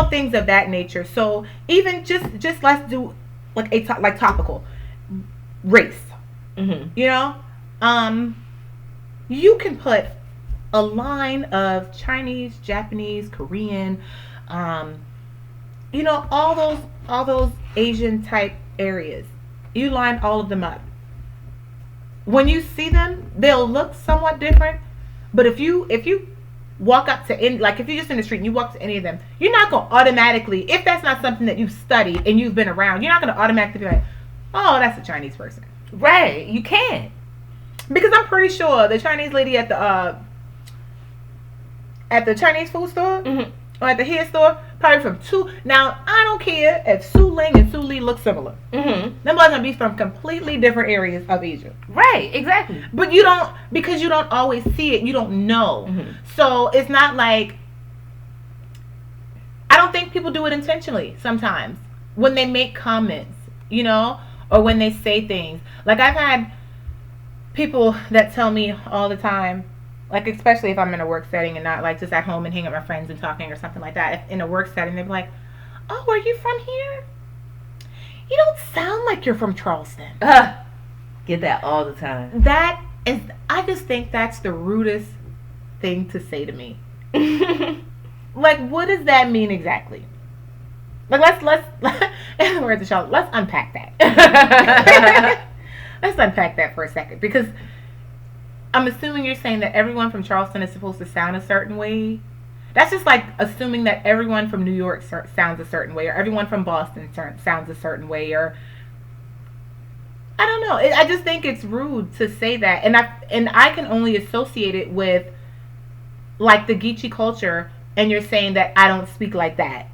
things of that nature. So even just let's do like topical race. Mm-hmm. You can put a line of Chinese, Japanese, Korean, all those Asian type areas. You line all of them up. When you see them, they'll look somewhat different. But if you walk up to any, like if you're just in the street and you walk to any of them, you're not going to automatically, if that's not something that you've studied and you've been around, you're not going to automatically be like, oh, that's a Chinese person. Right. You can't. Because I'm pretty sure the Chinese lady at the Chinese food store, mm-hmm. or at the hair store, probably from now, I don't care if Su Ling and Su Li look similar. Mm-hmm. Them boys gonna be from completely different areas of Asia. Right, exactly. But because you don't always see it, you don't know. Mm-hmm. So it's not like, I don't think people do it intentionally sometimes when they make comments, or when they say things. Like, I've had people that tell me all the time, like, especially if I'm in a work setting and not like just at home and hanging with my friends and talking or something like that. If in a work setting, they'd be like, oh, are you from here? You don't sound like you're from Charleston. Get that all the time. I just think that's the rudest thing to say to me. Like, what does that mean exactly? Like, let's in the words of Charlotte, let's unpack that. Let's unpack that for a second, because I'm assuming you're saying that everyone from Charleston is supposed to sound a certain way. That's just like assuming that everyone from New York sounds a certain way, or everyone from Boston sounds a certain way, or I don't know. I just think it's rude to say that, and I can only associate it with like the Geechee culture, and you're saying that I don't speak like that.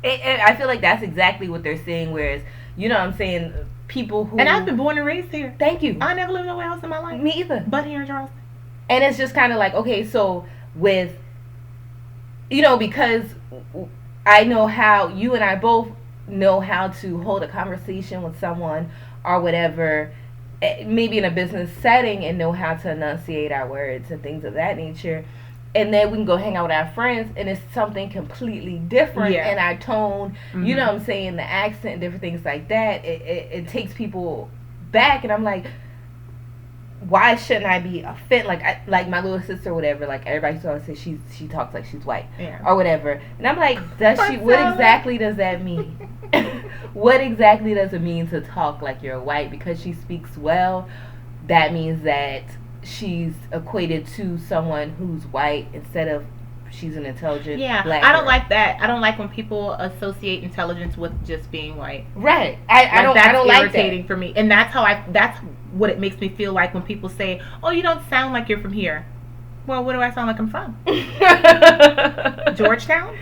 And I feel like that's exactly what they're saying. Whereas, what I'm saying, people who... And I've been born and raised here. Thank you. I never lived nowhere else in my life. Me either. But here in Charleston. And it's just kind of like, okay, so with, because I know how, you and I both know how to hold a conversation with someone or whatever, maybe in a business setting, and know how to enunciate our words and things of that nature. And then we can go hang out with our friends, and it's something completely different in our tone. Mm-hmm. You know what I'm saying? The accent and different things like that. It takes people back, and I'm like, why shouldn't I be offended? Like my little sister or whatever, like everybody's always say she talks like she's white or whatever. And I'm like, what exactly does that mean? What exactly does it mean to talk like you're white? Because she speaks well, that means that she's equated to someone who's white instead of she's an intelligent black I don't girl. Like that. I don't like when people associate intelligence with just being white. Right. I don't irritating like that. For me. And that's what it makes me feel like when people say, oh, you don't sound like you're from here. Well, what do I sound like I'm from? Georgetown?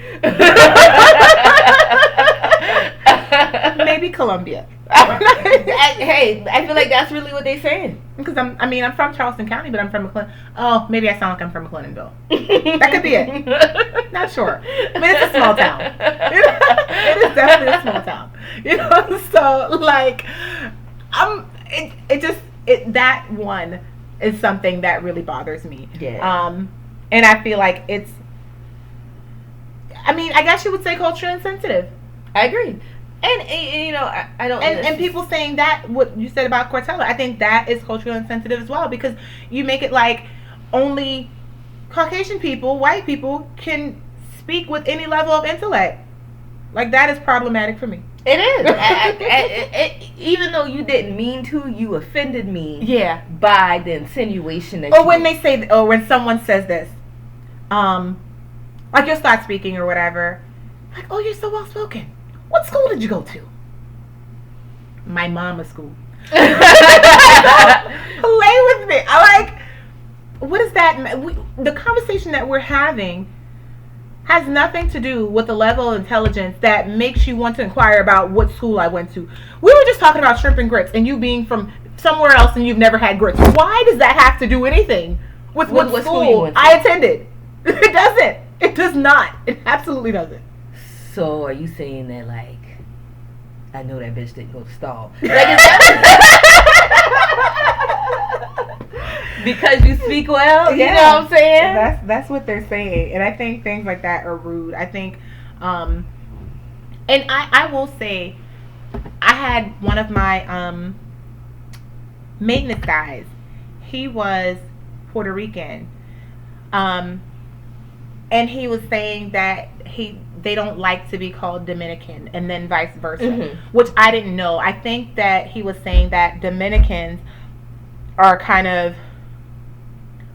Maybe Columbia. Hey, I feel like that's really what they're saying. Because I'm from Charleston County, but I'm from McLennan. Oh, maybe I sound like I'm from McLennanville. That could be it. Not sure. But it's a small town. It is definitely a small town. So like, that one is something that really bothers me. Yeah. And I feel like I guess you would say culturally insensitive. I agree. And I don't. And people saying that, what you said about Cortella, I think that is culturally insensitive as well, because you make it like only Caucasian people, white people, can speak with any level of intellect. Like, that is problematic for me. It is. Even though you didn't mean to, you offended me. Yeah. By the insinuation that. Or when they say, or when someone says this, like you'll start speaking or whatever, like, oh, you're so well spoken. What school did you go to? My mama's school. Play with me. I like. What is that? The conversation that we're having has nothing to do with the level of intelligence that makes you want to inquire about what school I went to. We were just talking about shrimp and grits and you being from somewhere else and you've never had grits. Why does that have to do anything with what school I attended? It doesn't. It does not. It absolutely doesn't. So are you saying that, like, I know that bitch didn't go to stall? Like, is that because you speak well? Yeah. You know what I'm saying? That's what they're saying. And I think things like that are rude. I think, and I will say, I had one of my maintenance guys. He was Puerto Rican. And he was saying that they don't like to be called Dominican, and then vice versa, which I didn't know. I think that he was saying that Dominicans are kind of,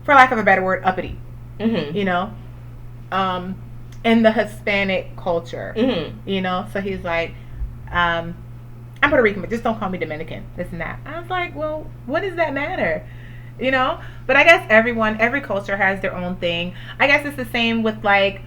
for lack of a better word, uppity, you know, in the Hispanic culture, you know. So he's like, I'm Puerto Rican, but just don't call me Dominican, this and that. I was like, well, what does that matter? You know? But I guess every culture has their own thing. I guess it's the same with black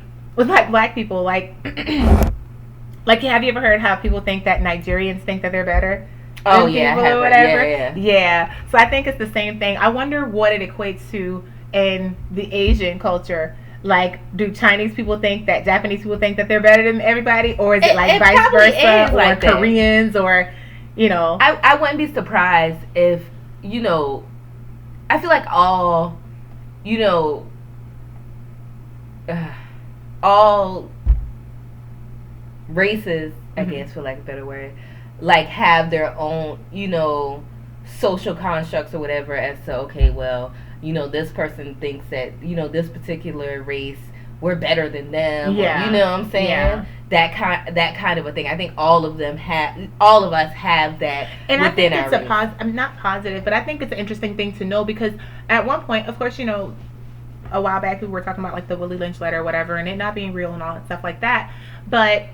people. Like, have you ever heard how people think that Nigerians think that they're better? Oh yeah, or whatever. Yeah. So I think it's the same thing. I wonder what it equates to in the Asian culture. Like, do Chinese people think that Japanese people think that they're better than everybody, or is it like vice versa, or like Koreans, or, you know? I wouldn't be surprised if, you know, I feel like all, you know, all races, I guess, for like a better word, like, have their own, you know, social constructs or whatever, as to, okay, well, you know, this person thinks that, you know, this particular race, we're better than them. Yeah. Or, you know what I'm saying? Yeah. That kind of a thing. I think all of us have that, and within I think our it's I'm not positive, but I think it's an interesting thing to know, because at one point, of course, you know, a while back we were talking about like the Willie Lynch letter or whatever, and it not being real and all that stuff like that, but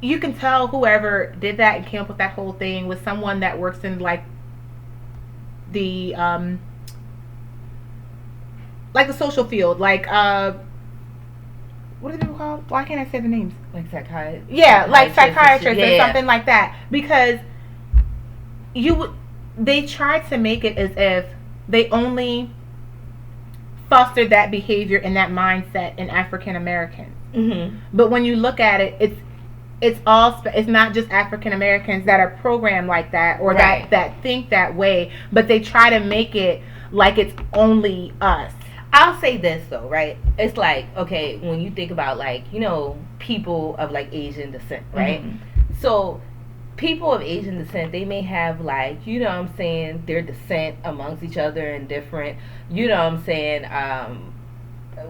you can tell whoever did that and came up with that whole thing was someone that works in like the social field, like what are people called? Why can't I say the names? Like psychiatrists. Yeah, like psychiatrists or something like that. Because they try to make it as if they only fostered that behavior and that mindset in African Americans. But when you look at it, it's not just African Americans that are programmed like that, or that think that way, but they try to make it like it's only us. I'll say this though, right? It's like, okay, when you think about, like, you know, people of like Asian descent, right? So people of Asian descent, they may have, like, you know what I'm saying, their descent amongst each other and different, you know what I'm saying,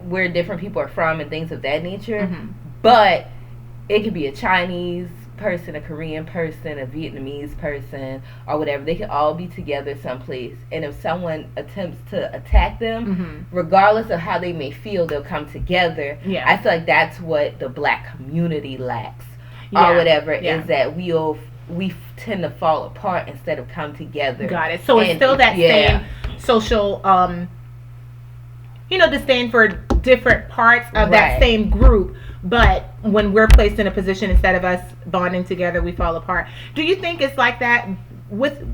where different people are from and things of that nature. But it could be a Chinese person, a Korean person, a Vietnamese person, or whatever. They could all be together someplace, and if someone attempts to attack them, regardless of how they may feel, they'll come together. I feel like that's what the black community lacks, or whatever, is that we tend to fall apart instead of come together. Got it. So it's still that same social you know, disdain for different parts of that same group, but when we're placed in a position, instead of us bonding together, we fall apart. Do you think it's like that with,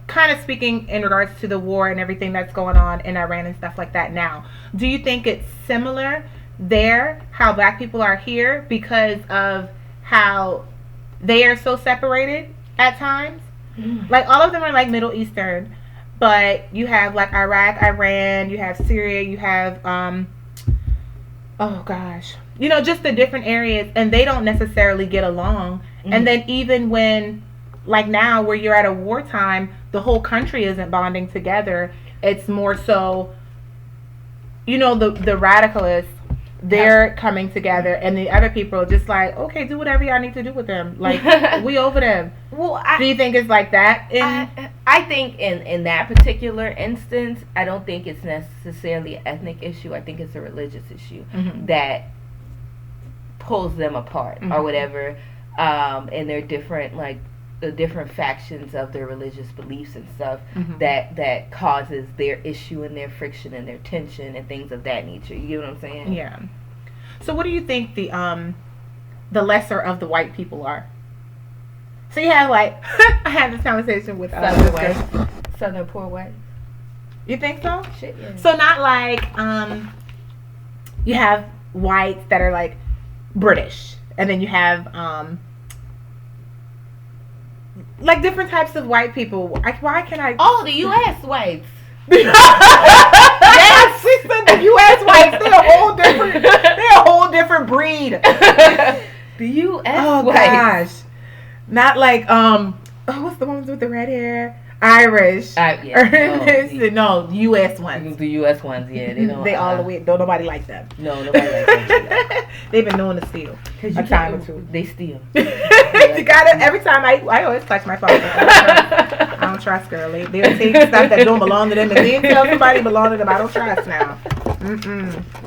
kind of speaking in regards to the war and everything that's going on in Iran and stuff like that now? Do you think it's similar there, how black people are here, because of how they are so separated at times? Like, all of them are like Middle Eastern, but you have like Iraq, Iran, you have Syria, you have oh gosh, you know, just the different areas, and they don't necessarily get along. And then even when, like now, where you're at a wartime, the whole country isn't bonding together. It's more so you know, the radicalists, they're coming together, and the other people are just like, okay, do whatever y'all need to do with them. Like, we over them. Well, do you think it's like that? I think in that particular instance, I don't think it's necessarily an ethnic issue. I think it's a religious issue that pulls them apart or whatever. And they're different, like, the different factions of their religious beliefs and stuff that causes their issue and their friction and their tension and things of that nature. You get what I'm saying? Yeah. So what do you think the lesser of the white people are? So you have, like, I had this conversation with Southern poor white. You think so? Shit, yeah. So not like you have whites that are like British, and then you have like different types of white people. Why can I? Oh, the U.S. whites. Yes, she said the U.S. whites. They're a whole different. They're a whole different breed. The U.S. Oh whites. gosh, not like what's the ones with the red hair? Irish. No, U.S. ones. The U.S. ones, yeah. They all the way. Don't nobody like them. No, nobody likes them. They've been known to steal a time or two. They steal. You gotta. Every time I always touch my phone. I don't trust girl. They'll take stuff that don't belong to them, and then tell somebody belong to them. I don't trust now.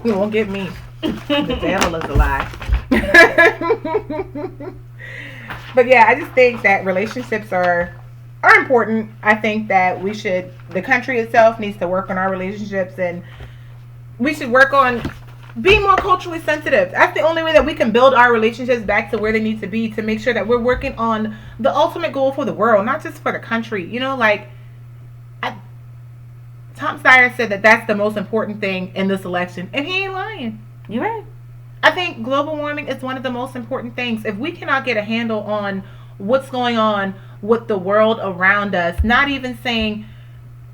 You won't get me. The devil is a lie. But yeah, I just think that relationships are important. I think that the country itself needs to work on our relationships, and we should work on being more culturally sensitive. That's the only way that we can build our relationships back to where they need to be, to make sure that we're working on the ultimate goal for the world, not just for the country. You know, like Tom Steyer said that that's the most important thing in this election, and he ain't lying. You're right. I think global warming is one of the most important things. If we cannot get a handle on what's going on with the world around us, not even saying,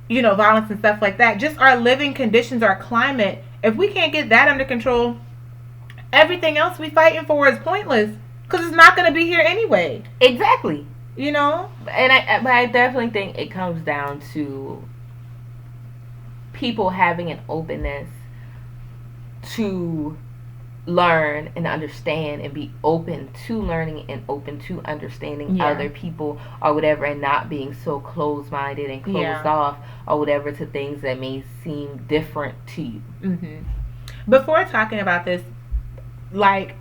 you know, violence and stuff like that, just our living conditions, our climate, if we can't get that under control, everything else we fighting for is pointless, because it's not going to be here anyway. Exactly. You know? And I definitely think it comes down to people having an openness to learn and understand and be open to learning and open to understanding other people or whatever, and not being so closed-minded and closed off or whatever to things that may seem different to you. Before talking about this, like,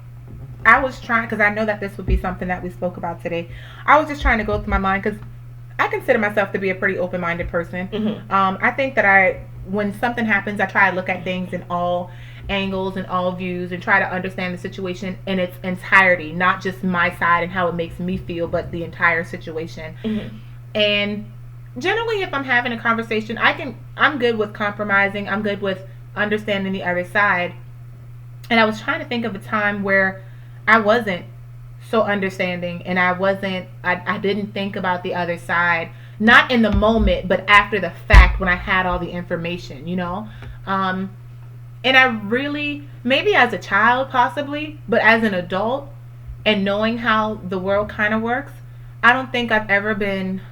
I was trying, because I know that this would be something that we spoke about today, I was just trying to go through my mind, because I consider myself to be a pretty open-minded person. I think that when something happens, I try to look at things in all angles and all views and try to understand the situation in its entirety, not just my side and how it makes me feel, but the entire situation. And generally, if I'm having a conversation, I'm good with compromising. I'm good with understanding the other side. And I was trying to think of a time where I wasn't so understanding, and I didn't think about the other side, not in the moment, but after the fact, when I had all the information, you know. And I really, maybe as a child possibly, but as an adult and knowing how the world kind of works, I don't think I've ever been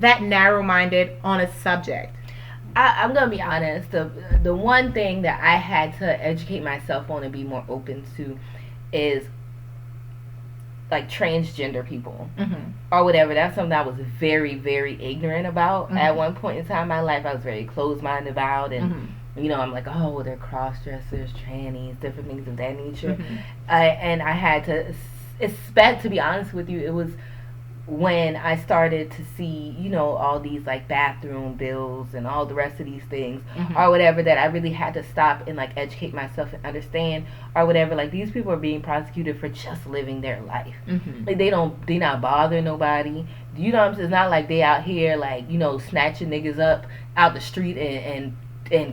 that narrow-minded on a subject. I'm going to be honest. The one thing that I had to educate myself on and be more open to is like transgender people or whatever. That's something I was very, very ignorant about. At one point in time in my life, I was very closed-minded about, and you know, I'm like, oh, they're cross-dressers, trannies, different things of that nature. And I had to expect, to be honest with you, it was when I started to see, you know, all these like bathroom bills and all the rest of these things or whatever, that I really had to stop and like educate myself and understand or whatever. Like, these people are being prosecuted for just living their life. Like, they not bothering nobody. You know what I'm saying? It's not like they out here like, you know, snatching niggas up out the street and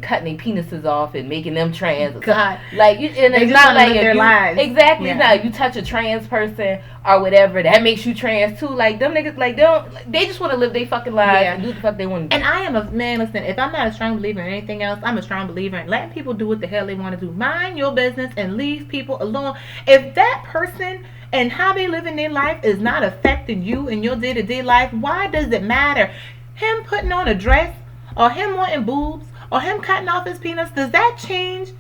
cutting their penises off and making them trans. God, like, and it's not like their lives. Exactly. It's not, if you touch a trans person or whatever, that makes you trans too. Like, them niggas, like, they just want to live their fucking lives and do what the fuck they want to do. And I am listen, if I'm not a strong believer in anything else, I'm a strong believer in letting people do what the hell they want to do. Mind your business and leave people alone. If that person and how they live in their life is not affecting you in your day-to-day life, why does it matter? Him putting on a dress, or him wanting boobs, or him cutting off his penis, does that change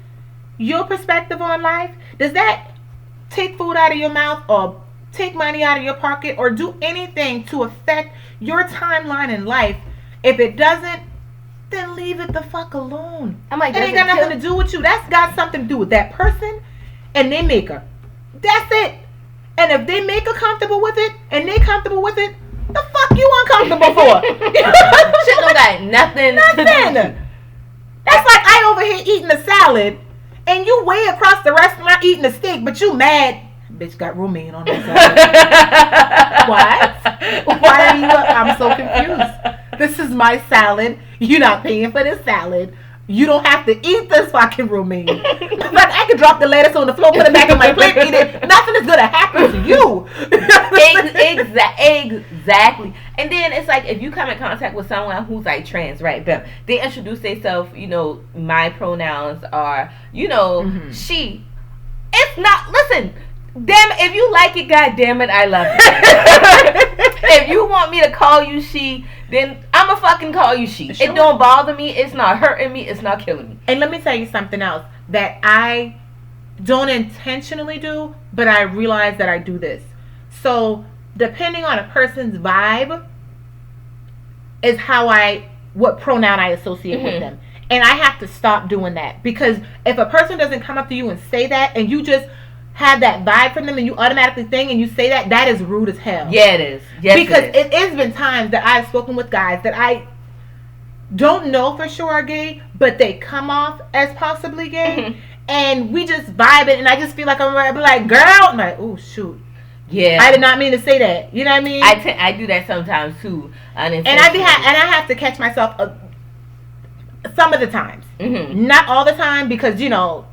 your perspective on life? Does that take food out of your mouth or take money out of your pocket or do anything to affect your timeline in life? If it doesn't, then leave it the fuck alone. I'm like, it ain't got nothing to do with you. That's got something to do with that person and they make her. That's it. And if they make her comfortable with it and they comfortable with it, the fuck you uncomfortable for? Shit don't got nothing. Nothing. That's like I over here eating a salad and you way across the restaurant eating a steak, but you mad. Bitch got romaine on that salad. What? Why are you? I'm so confused. This is my salad. You're not paying for this salad. You don't have to eat this fucking romaine. Like I could drop the lettuce on the floor, put it back on my plate, eat it. Nothing is gonna happen to you. Exactly. And then it's like if you come in contact with someone who's like trans, right? Them, they introduce themselves. You know, my pronouns are, you know, she. It's not. Listen. Damn it, if you like it, God damn it, I love it. If you want me to call you she, then I'ma fucking call you she. Sure. It don't bother me. It's not hurting me. It's not killing me. And let me tell you something else that I don't intentionally do, but I realize that I do this. So depending on a person's vibe is what pronoun I associate with them. And I have to stop doing that, because if a person doesn't come up to you and say that and you just have that vibe from them and you automatically think and you say that is rude as hell. Yeah, it is. Yes, because it has been times that I've spoken with guys that I don't know for sure are gay, but they come off as possibly gay, and we just vibe it, and I just feel like I'm like, girl, I'm like, oh shoot, yeah, I did not mean to say that. You know what I mean? I do that sometimes too, and I have to catch myself some of the times, not all the time, because you know.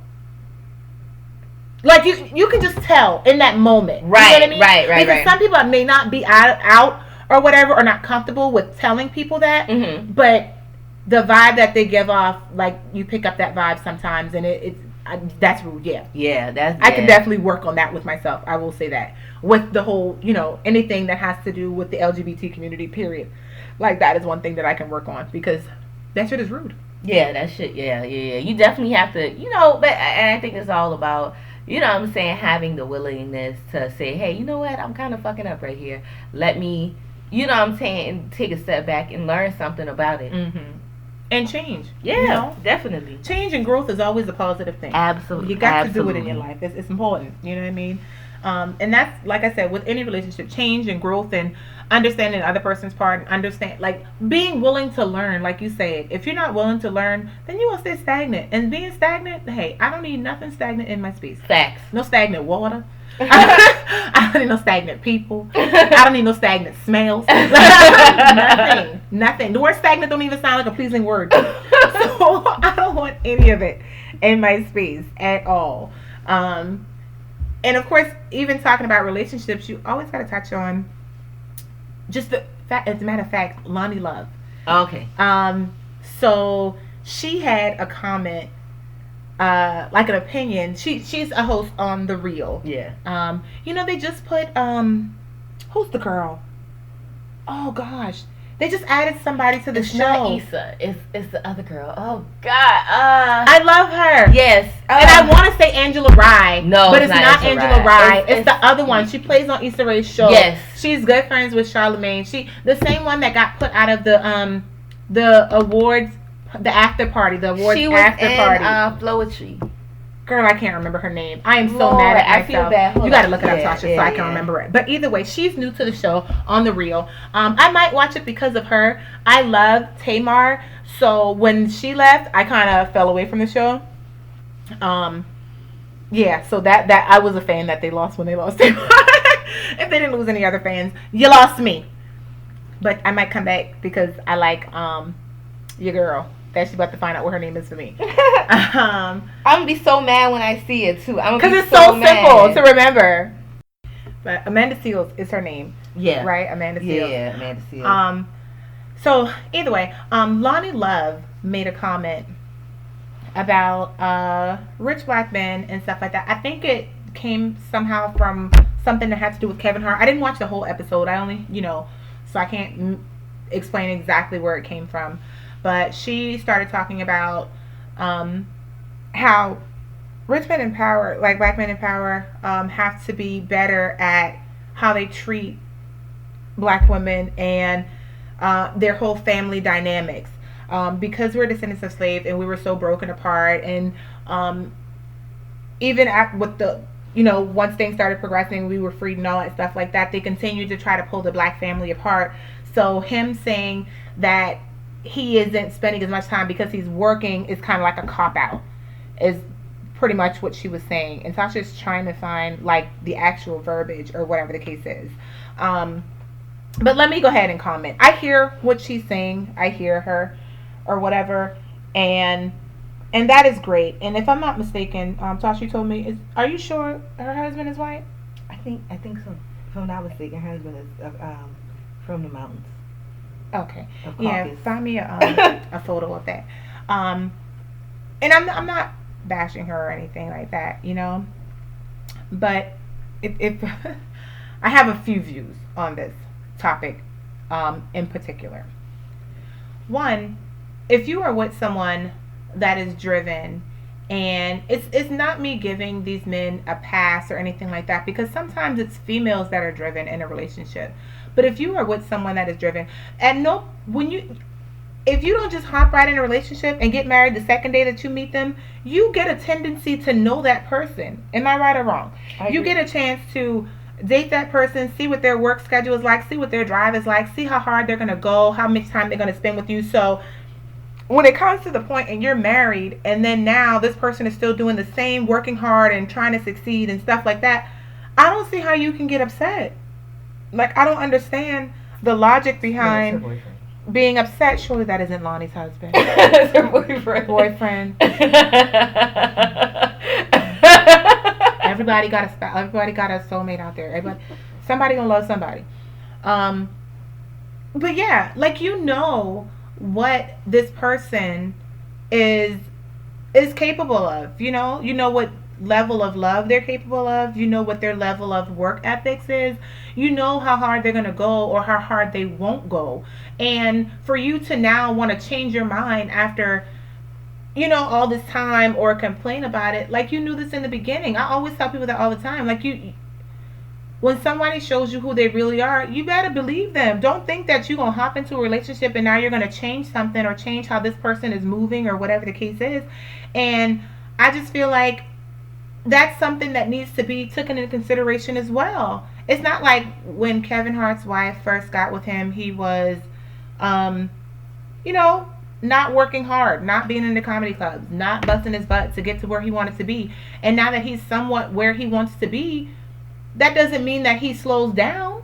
Like you can just tell in that moment, right? You know what I mean? Right. Because some people may not be out or whatever, or not comfortable with telling people that, but the vibe that they give off, like you pick up that vibe sometimes, and that's rude. Yeah. I can definitely work on that with myself. I will say that with the whole, you know, anything that has to do with the LGBT community, period. Like that is one thing that I can work on, because that shit is rude. Yeah, that shit. Yeah. You definitely have to, you know. But and I think it's all about, you know what I'm saying, having the willingness to say, hey, you know what, I'm kind of fucking up right here. Let me, you know what I'm saying, take a step back and learn something about it. And change. Yeah, you know? Definitely. Change and growth is always a positive thing. Absolutely. You got to do it in your life. It's important. You know what I mean? And that's, like I said, with any relationship, change and growth and understanding the other person's part, and understand, like, being willing to learn, like you said. If you're not willing to learn, then you will stay stagnant. And being stagnant, hey, I don't need nothing stagnant in my space. Facts. No stagnant water. I don't need no stagnant people. I don't need no stagnant smells. Nothing. The word stagnant don't even sound like a pleasing word. So I don't want any of it in my space at all. And of course, even talking about relationships, you always got to touch on just the fact, as a matter of fact, Lonnie Love. Okay. So she had a comment, like an opinion. She's a host on The Real. Yeah. You know, they just put, who's the girl? Oh gosh. They just added somebody to the show. Not Issa. It's the other girl. Oh God. I love her. Yes. And I want to say Angela Rye. No, but it's not Angela Rye. It's the other one. She plays on Issa Rae's show. Yes. She's good friends with Charlamagne. The same one that got put out of the awards, the after party, the awards after party. Flowetry. Girl, I can't remember her name. I am so mad at myself. I feel bad. You got to look it up, Tasha, so I can remember it. But either way, she's new to the show on The Real. I might watch it because of her. I love Tamar. So when she left, I kind of fell away from the show. Yeah, so that I was a fan that they lost when they lost Tamar. If they didn't lose any other fans, you lost me. But I might come back because I like your girl. That she's about to find out what her name is for me. I'm gonna be so mad when I see it too. Because it's so simple to remember. But Amanda Seales is her name. Yeah. Right? Amanda Seales. Yeah, Amanda Seales. So either way, Lonnie Love made a comment about rich black men and stuff like that. I think it came somehow from something that had to do with Kevin Hart. I didn't watch the whole episode. I only, so I can't explain exactly where it came from. but she started talking about how rich men in power, like black men in power, have to be better at how they treat black women and their whole family dynamics. Because we're descendants of slaves and we were so broken apart, and even with the, once things started progressing, we were freed and all that stuff like that, they continued to try to pull the black family apart. So him saying that he isn't spending as much time because he's working is kind of like a cop out, is pretty much what she was saying. And Tasha's trying to find like the actual verbiage or whatever the case is. But let me go ahead and comment. I hear what she's saying. I hear her or whatever, and that is great. And if I'm not mistaken, Tasha told me, are you sure her husband is white? I think so. If I'm not mistaken, her husband is from the mountains. Okay. Yeah, find me a photo of that. And I'm not bashing her or anything like that, but if I have a few views on this topic in particular. One, if you are with someone that is driven, and it's not me giving these men a pass or anything like that, because sometimes it's females that are driven in a relationship. But if you are with someone that is driven, if you don't just hop right in a relationship and get married the second day that you meet them, you get a tendency to know that person. Am I right or wrong? You get a chance to date that person, see what their work schedule is like, see what their drive is like, see how hard they're going to go, how much time they're going to spend with you. So when it comes to the point and you're married, and then now this person is still doing the same, working hard and trying to succeed and stuff like that, I don't see how you can get upset. Like, I don't understand the logic behind being upset. Surely that isn't Lonnie's husband. It's her boyfriend. Everybody got a soulmate out there. Somebody gonna love somebody. But yeah, like, what this person is capable of. You know what level of love they're capable of. You know what their level of work ethics is. You know how hard they're gonna go or how hard they won't go. And for you to now want to change your mind after all this time or complain about it, like, you knew this in the beginning. I always tell people that all the time. Like, when somebody shows you who they really are, you better believe them. Don't think that you're going to hop into a relationship and now you're going to change something or change how this person is moving or whatever the case is. And I just feel like that's something that needs to be taken into consideration as well. It's not like when Kevin Hart's wife first got with him, he was, not working hard, not being in the comedy clubs, not busting his butt to get to where he wanted to be. And now that he's somewhat where he wants to be, that doesn't mean that he slows down.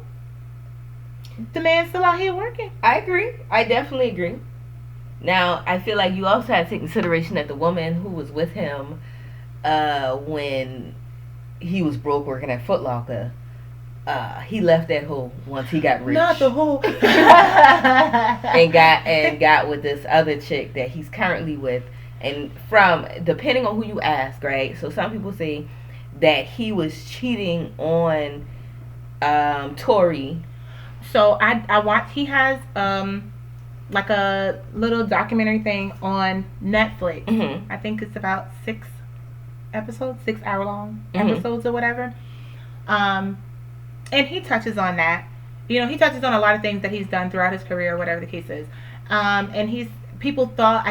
The man's still out here working. I agree. I definitely agree. Now, I feel like you also have to take consideration that the woman who was with him when he was broke working at Foot Locker, he left that hole once he got rich. Not the hole. and got with this other chick that he's currently with. And depending on who you ask, right? So some people say that he was cheating on Tori. So I watched, he has like a little documentary thing on Netflix. Mm-hmm. I think it's about 6 episodes, 6 hour long episodes or whatever. And he touches on that. He touches on a lot of things that he's done throughout his career, or whatever the case is. And I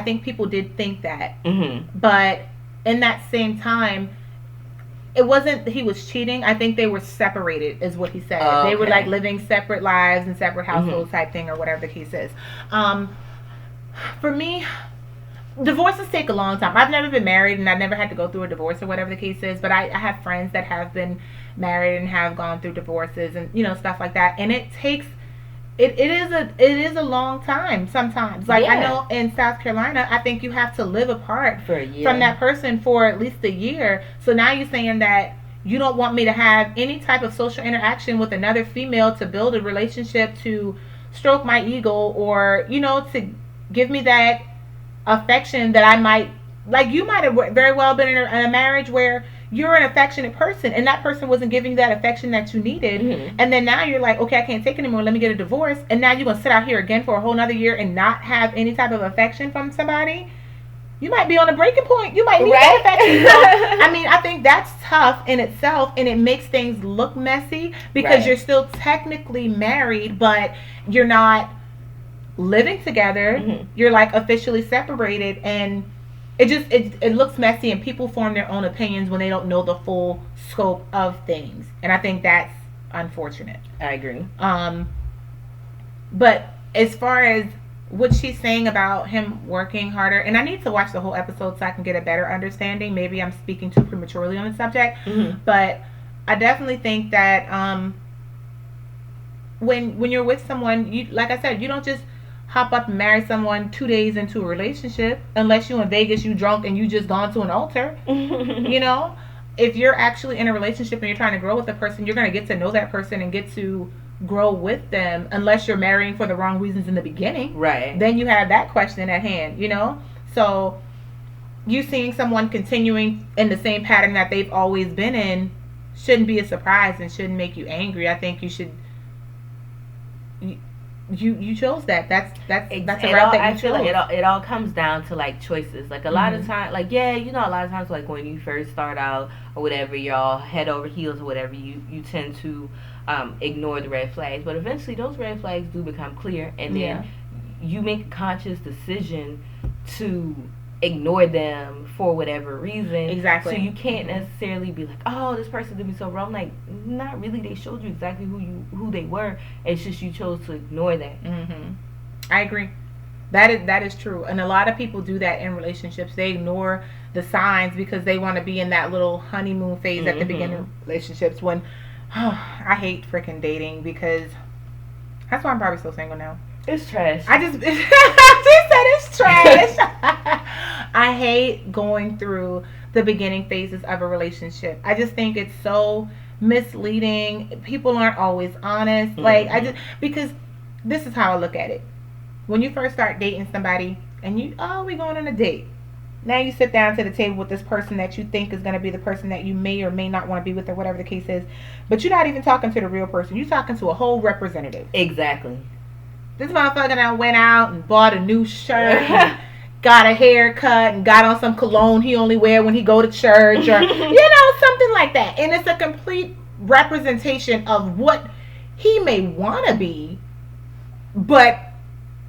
think people did think that. Mm-hmm. But in that same time, it wasn't that he was cheating. I think they were separated, is what he said. Oh, okay. They were like living separate lives and separate households type thing, or whatever the case is. For me, divorces take a long time. I've never been married and I've never had to go through a divorce or whatever the case is, but I have friends that have been married and have gone through divorces and stuff like that, and it takes it is a long time sometimes. Like, I know in South Carolina, I think you have to live apart for a year from that person for at least a year. So now you're saying that you don't want me to have any type of social interaction with another female to build a relationship, to stroke my ego, or to give me that affection that I might, like, you might have very well been in a marriage where you're an affectionate person and that person wasn't giving you that affection that you needed, and then now you're like, okay, I can't take it anymore, let me get a divorce, and now you're gonna sit out here again for a whole nother year and not have any type of affection from somebody. You might be on a breaking point. You might need that affection. So, I mean, I think that's tough in itself, and it makes things look messy because you're still technically married, but you're not living together. You're like officially separated, and it looks messy, and people form their own opinions when they don't know the full scope of things, and I think that's unfortunate. I agree. But as far as what she's saying about him working harder, and I need to watch the whole episode so I can get a better understanding. Maybe I'm speaking too prematurely on the subject, but I definitely think that when you're with someone, you, like I said, you don't just hop up and marry someone 2 days into a relationship unless you in Vegas, you drunk, and you just gone to an altar. You know, if you're actually in a relationship and you're trying to grow with a person, you're going to get to know that person and get to grow with them, unless you're marrying for the wrong reasons in the beginning. Right. Then you have that question at hand, you know? So you seeing someone continuing in the same pattern that they've always been in shouldn't be a surprise and shouldn't make you angry. I think you should you chose that. That's a route that you chose. I feel like it all comes down to like choices. Like a lot of times, like a lot of times, like when you first start out or whatever, you're all head over heels or whatever. You tend to ignore the red flags, but eventually those red flags do become clear, and then you make a conscious decision to ignore them for whatever reason. Exactly. So you can't necessarily be like, oh, this person did me so wrong. Like, not really. They showed you exactly who they were. It's just you chose to ignore that. I agree. That is true. And a lot of people do that in relationships. They ignore the signs because they want to be in that little honeymoon phase at the beginning of relationships when I hate freaking dating because that's why I'm probably still single now. It's trash. I just said it's trash. I hate going through the beginning phases of a relationship. I just think it's so misleading. People aren't always honest. Like because this is how I look at it. When you first start dating somebody and we going on a date. Now you sit down to the table with this person that you think is going to be the person that you may or may not want to be with or whatever the case is. But you're not even talking to the real person. You're talking to a whole representative. Exactly. This motherfucker now went out and bought a new shirt and got a haircut and got on some cologne he only wear when he go to church or, something like that. And it's a complete representation of what he may want to be, but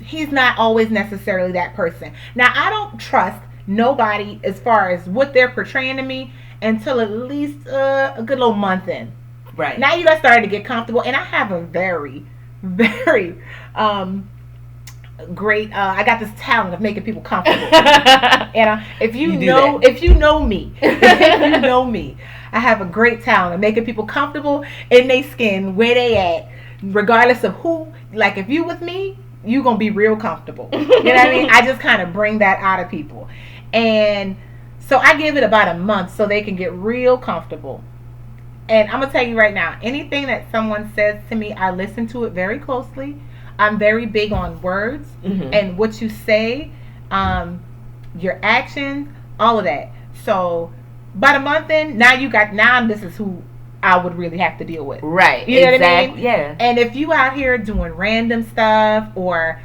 he's not always necessarily that person. Now, I don't trust nobody as far as what they're portraying to me until at least a good little month in. Right. Now you guys started to get comfortable, and I have a very, very great I got this talent of making people comfortable. And if you know me, I have a great talent of making people comfortable in their skin where they at, regardless of who. Like if you with me, you gonna be real comfortable. You know what I mean? I just kind of bring that out of people. And so I give it about a month so they can get real comfortable. And I'm going to tell you right now, anything that someone says to me, I listen to it very closely. I'm very big on words and what you say, your actions, all of that. So about a month in, now this is who I would really have to deal with. Right. You know what I mean? Yeah. And if you out here doing random stuff or...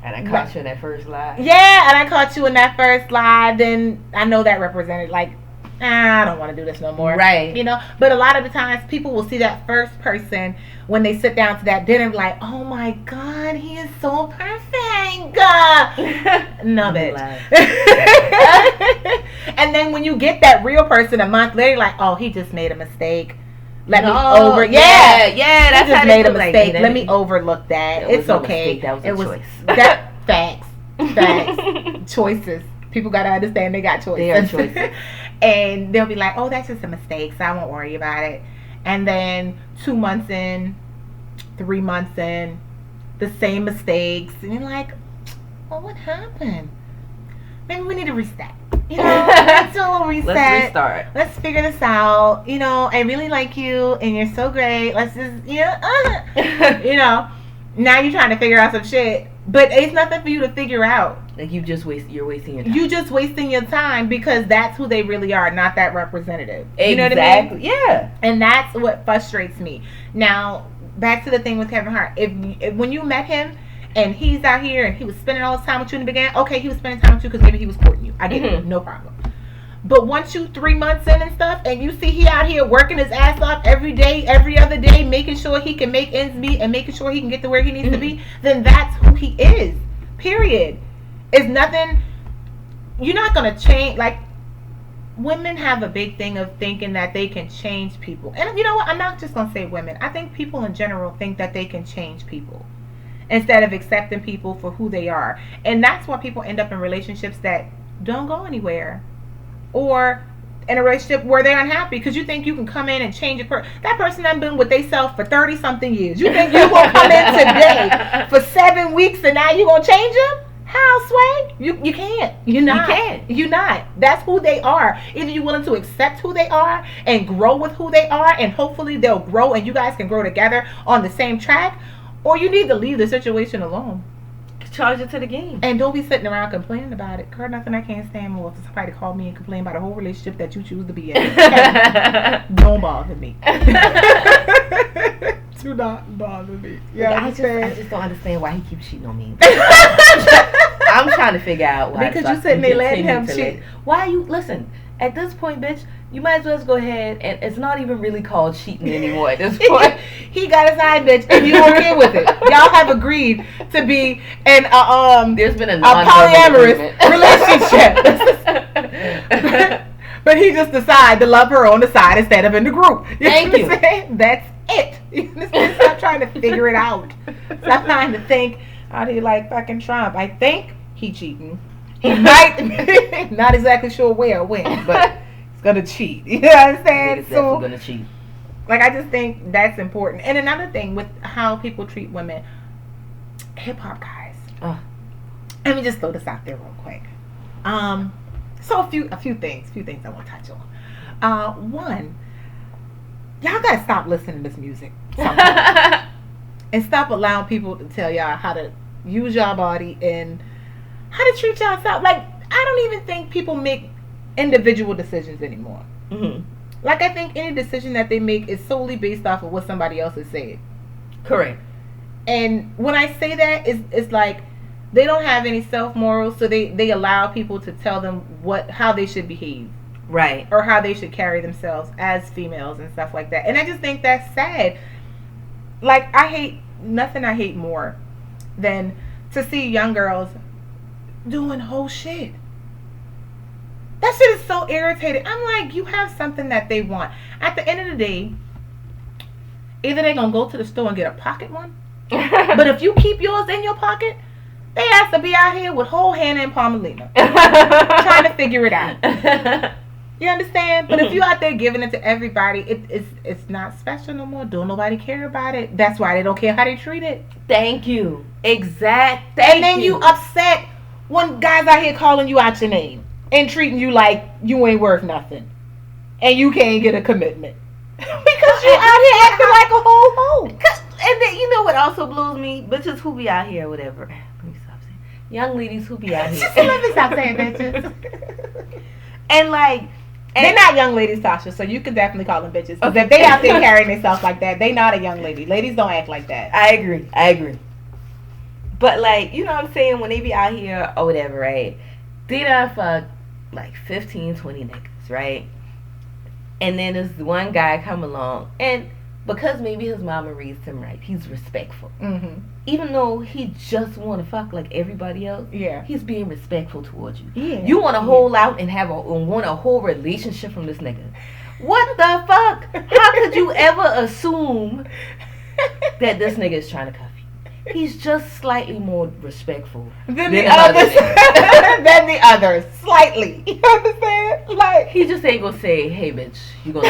And I caught you in that first lie. Yeah, and I caught you in that first lie, then I know that represented like, I don't want to do this no more. Right. But a lot of the times people will see that first person when they sit down to that dinner like, oh my God, he is so perfect. No, bitch. And then when you get that real person a month later, like, oh, he just made a mistake. Let me over. Yeah. That's he just made a mistake. Let me overlook that. It's okay. That was a choice. Facts. Choices. People got to understand they got choices. They are choices. And they'll be like, oh, that's just a mistake, so I won't worry about it. And then 2 months in, 3 months in, the same mistakes. And you're like, well, what happened? Maybe we need to reset. Let's do a little reset. Let's restart. Let's figure this out. I really like you, and you're so great. Let's just, now you're trying to figure out some shit. But it's nothing for you to figure out. Like you're wasting your time. You just wasting your time because that's who they really are, not that representative. Exactly. You know what I mean? Yeah. And that's what frustrates me. Now, back to the thing with Kevin Hart. If when you met him and he's out here and he was spending all his time with you in the beginning, okay, he was spending time with you because maybe he was courting you. I get it. No problem. But once you 3 months in and stuff, and you see he out here working his ass off every day, every other day, making sure he can make ends meet and making sure he can get to where he needs to be, then that's who he is. Period. It's nothing. You're not gonna change. Like, women have a big thing of thinking that they can change people. And you know what? I'm not just gonna say women. I think people in general think that they can change people instead of accepting people for who they are. And that's why people end up in relationships that don't go anywhere, or in a relationship where they're unhappy because you think you can come in and change a person. That person done been with themselves for 30 something years. You think you gonna come in today for 7 weeks and now you gonna change them? How, Sway? You can't. You're not. You can't. You're not. That's who they are. Either you're willing to accept who they are and grow with who they are, and hopefully they'll grow and you guys can grow together on the same track, or you need to leave the situation alone. Charge it to the game. And don't be sitting around complaining about it. Girl, nothing I can't stand more for somebody to call me and complain about a whole relationship that you choose to be in. Okay? Don't bother me. Do not bother me. Yeah, I just don't understand why he keeps cheating on me. I'm trying to figure out why. Because you sitting there letting him cheat. Why you listen? At this point, bitch, you might as well just go ahead, and it's not even really called cheating anymore at this point. He got his eye, bitch, and you okay with it. Y'all have agreed to be in there's been a polyamorous relationship. But he just decided to love her on the side instead of in the group. Thank you. That's it. You understand? Stop trying to figure it out. Stop trying to think how do you like fucking Trump. I think he cheating. He might not exactly sure where or when, but he's gonna cheat. You know what I'm saying? He's definitely gonna cheat. Like, I just think that's important. And another thing with how people treat women, hip hop guys. Let me just throw this out there real quick. So a few things I want to touch on. One, y'all gotta stop listening to this music and stop allowing people to tell y'all how to use y'all body and how to treat yourself. Like, I don't even think people make individual decisions anymore. Mm-hmm. Like, I think any decision that they make is solely based off of what somebody else has said. Correct. And when I say that, it's like they don't have any self-morals, so they allow people to tell them how they should behave. Right. Or how they should carry themselves as females and stuff like that. And I just think that's sad. Like, I hate more than to see young girls doing whole shit. That shit is so irritating. I'm like, you have something that they want. At the end of the day, either they're gonna go to the store and get a pocket one, but if you keep yours in your pocket, they have to be out here with whole Hannah and Palmelina trying to figure it out. You understand? But if you out there giving it to everybody, it's not special no more. Don't nobody care about it. That's why they don't care how they treat it. Thank you. Exact. And then you upset when guys out here calling you out your name and treating you like you ain't worth nothing, and you can't get a commitment because you out here acting like a whole hoe. And then you know what also blows me? Bitches who be out here, or whatever. Let me stop saying. Young ladies who be out here. Let me stop saying bitches. And like. They're not young ladies, Tasha, so you can definitely call them bitches. Because if they out there carrying themselves like that, they not a young lady. Ladies don't act like that. I agree. But, like, you know what I'm saying? When they be out here or whatever, right? They done fuck, like, 15, 20 niggas, right? And then this one guy come along, and because maybe his mama raised him right, he's respectful. Mm-hmm. Even though he just want to fuck like everybody else, yeah, he's being respectful towards you. Yeah, you want to hold out and want a whole relationship from this nigga. What the fuck? How could you ever assume that this nigga is trying to cuff you? He's just slightly more respectful than the others. Than the others, slightly. You understand? Like, he just ain't gonna say, "Hey, bitch, you gonna."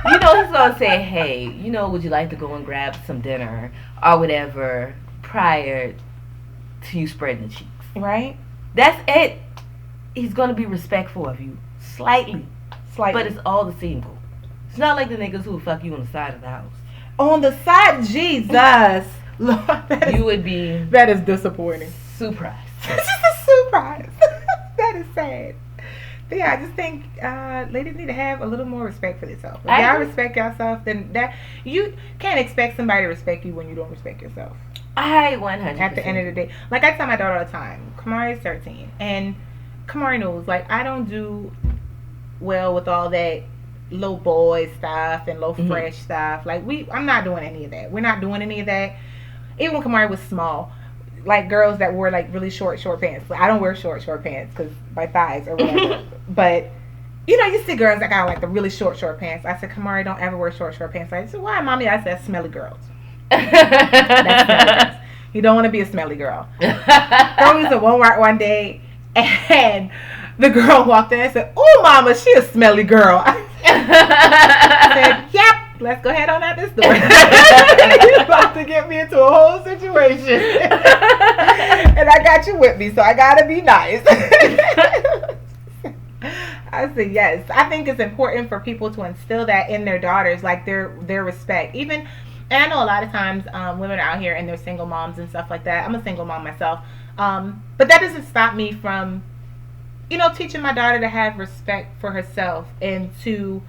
You know, he's gonna say, "Hey, you know, would you like to go and grab some dinner or whatever prior to you spreading the cheeks?" Right? That's it. He's gonna be respectful of you, slightly, but it's all the same goal. It's not like the niggas who fuck you on the side of the house. On the side, Jesus, Lord, you would be that is disappointing. Surprised. It's just a surprise. That is sad. But yeah, I just think ladies need to have a little more respect for themselves. If y'all respect yourself, then that you can't expect somebody to respect you when you don't respect yourself. I 100%. At the end of the day, like I tell my daughter all the time, Kamari is 13, and Kamari knows, like, I don't do well with all that low boy stuff and low fresh stuff. Like, I'm not doing any of that. We're not doing any of that. Even when Kamari was small, like girls that wore like really short pants. I don't wear short pants because my thighs or whatever. But you see girls that got like the really short pants. I said, Kamari, don't ever wear short pants. I said, why, mommy? I said, smelly girls. That's smelly girls. You don't want to be a smelly girl. Girl was at Walmart one day, and the girl walked in and said, "Oh, mama, she a smelly girl." I said, "Yep, let's go ahead on out this door." You're about to get me into a whole situation, and I got you with me, so I gotta be nice. I said, yes. I think it's important for people to instill that in their daughters, like their respect. Even, and I know a lot of times women are out here and they're single moms and stuff like that. I'm a single mom myself, but that doesn't stop me from, teaching my daughter to have respect for herself and to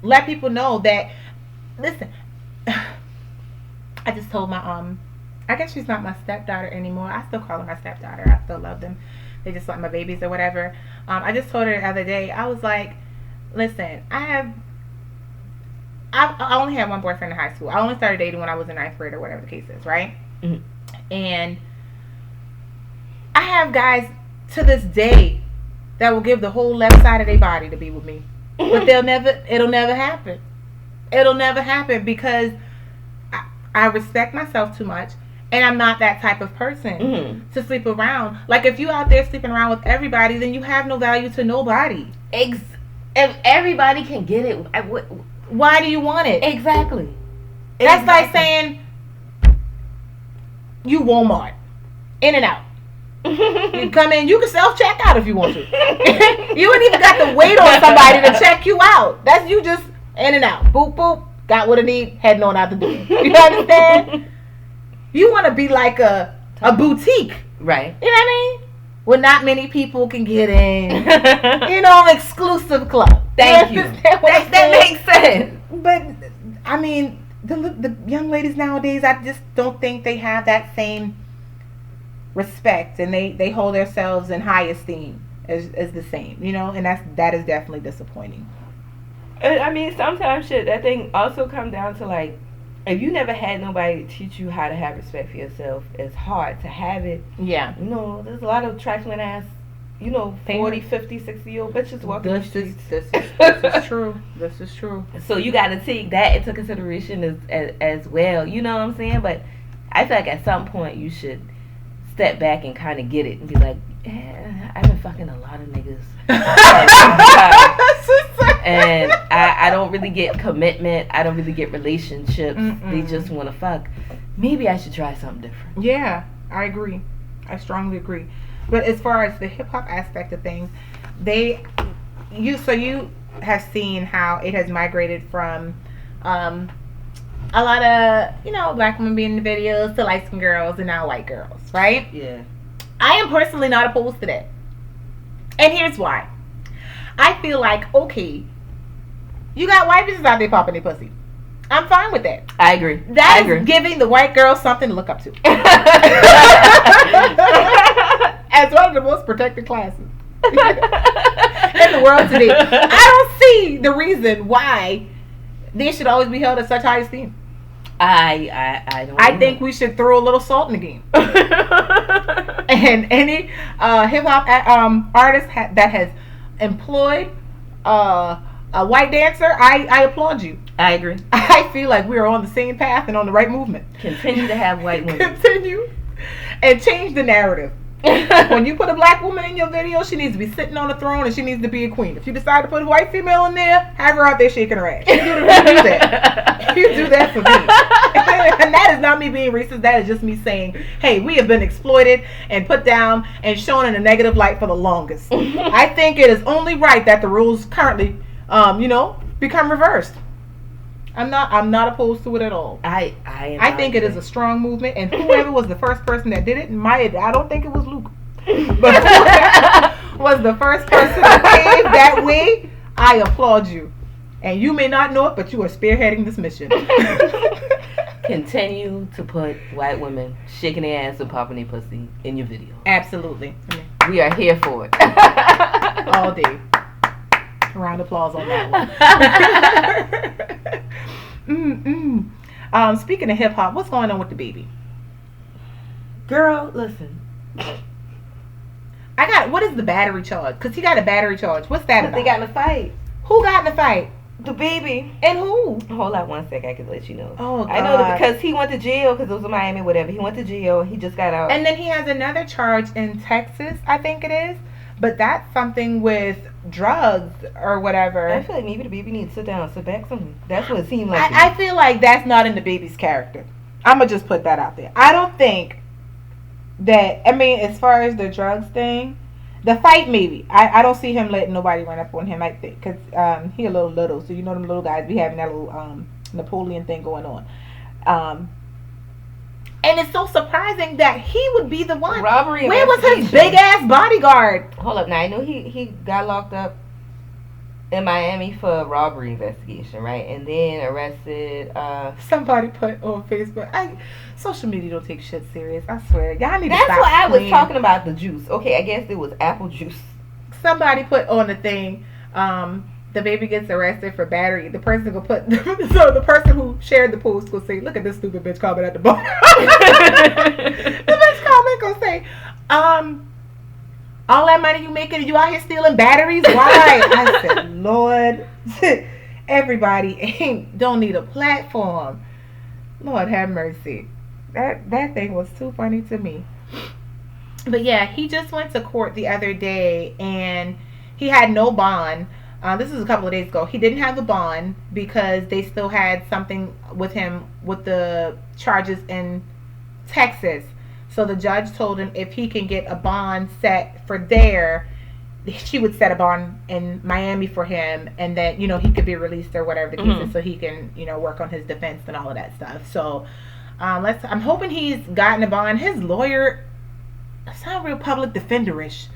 let people know that, listen, I just told my I guess she's not my stepdaughter anymore. I still call her my stepdaughter. I still love them. They just like my babies or whatever. I just told her the other day, I was like, listen, I only had one boyfriend in high school. I only started dating when I was in 9th grade or whatever the case is, right? Mm-hmm. And I have guys to this day that will give the whole left side of their body to be with me. But it'll never happen. It'll never happen because I respect myself too much. And I'm not that type of person to sleep around. Like, if you out there sleeping around with everybody, then you have no value to nobody. If everybody can get it, why do you want it? Exactly. That's like saying you Walmart, in and out. You come in, you can self-check out if you want to. You ain't even got to wait on somebody to check you out. That's you just in and out. Boop, boop. Got what I need, heading on out the door. You understand? You want to be like a boutique. Right. You know what I mean? Where not many people can get in. Exclusive club. Thank you. That makes sense. But, I mean, the young ladies nowadays, I just don't think they have that same respect. And they hold themselves in high esteem as the same. And that is definitely disappointing. I mean, sometimes that thing also come down to, like, if you never had nobody to teach you how to have respect for yourself, it's hard to have it. Yeah. There's a lot of trifling ass, 40, 50, 60-year-old bitches walking the streets. This is true. This is true. So you got to take that into consideration as well. You know what I'm saying? But I feel like at some point you should step back and kind of get it and be like, yeah, I've been fucking a lot of niggas. And I don't really get commitment. I don't really get relationships. They just want to fuck. Maybe I should try something different. Yeah, I agree. I strongly agree. But as far as the hip hop aspect of things, you have seen how it has migrated from a lot of black women being in the videos to light skinned girls and now white girls, right? Yeah. I am personally not opposed to that. And here's why. I feel like, okay, you got white bitches out there popping their pussy. I'm fine with that. I agree. That is giving the white girl something to look up to. As one of the most protected classes in the world today. I don't see the reason why they should always be held at such high esteem. I don't. I think we should throw a little salt in the game. And any hip hop artist that has employed a white dancer, I applaud you. I agree. I feel like we are on the same path and on the right movement. Continue to have white women. Continue and change the narrative. When you put a black woman in your video, she needs to be sitting on a throne and she needs to be a queen. If you decide to put a white female in there, have her out there shaking her ass. You do that. You do that for me. And that is not me being racist. That is just me saying, hey, we have been exploited and put down and shown in a negative light for the longest. I think it is only right that the rules currently, become reversed. I'm not opposed to it at all. I think it is a strong movement, and whoever was the first person that did it, I don't think it was Luke. but was the first person to pave that way, I applaud you. And you may not know it, but you are spearheading this mission. Continue to put white women shaking their ass and popping their pussy in your video. Absolutely. We are here for it. All day. Round of applause on that one. Speaking of hip hop, what's going on with the baby? Girl, listen. What is the battery charge? Because he got a battery charge. What's that about? They got in a fight. Who got in the fight? The baby. And who? Hold on one sec, I can let you know. Oh, God. I know that because he went to jail because it was in Miami, whatever. He went to jail. He just got out. And then he has another charge in Texas, I think it is. But that's something with drugs or whatever. I feel like maybe the baby needs to sit down and sit back something. That's what it seemed like. I feel like that's not in the baby's character. I'm going to just put that out there. I don't think that, I mean, as far as the drugs thing, the fight maybe. I don't see him letting nobody run up on him, I think. Because he a little. So you know them little guys be having that little Napoleon thing going on. And it's so surprising that he would be the one. Robbery. Where was his big ass bodyguard? Hold up. Now, I know he got locked up in Miami for a robbery investigation, right? And then arrested. Somebody put on Facebook. Social media don't take shit serious. I swear. Y'all need to stop. That's why I was playing. talking about the juice. Okay, I guess it was apple juice. Somebody put on the thing. The baby gets arrested for battery. The person go put so the person who shared the post will say, "Look at this stupid bitch comment at the bottom." The bitch comment gonna say, all that money you making, you out here stealing batteries? Why? I said, Lord, everybody don't need a platform. Lord have mercy. That thing was too funny to me. But yeah, he just went to court the other day and he had no bond. This was a couple of days ago. He didn't have a bond because they still had something with him with the charges in Texas. So the judge told him if he can get a bond set for there, she would set a bond in Miami for him, and that he could be released or whatever the case is, so he can work on his defense and all of that stuff. So I'm hoping he's gotten a bond. His lawyer, it's not real public defenderish,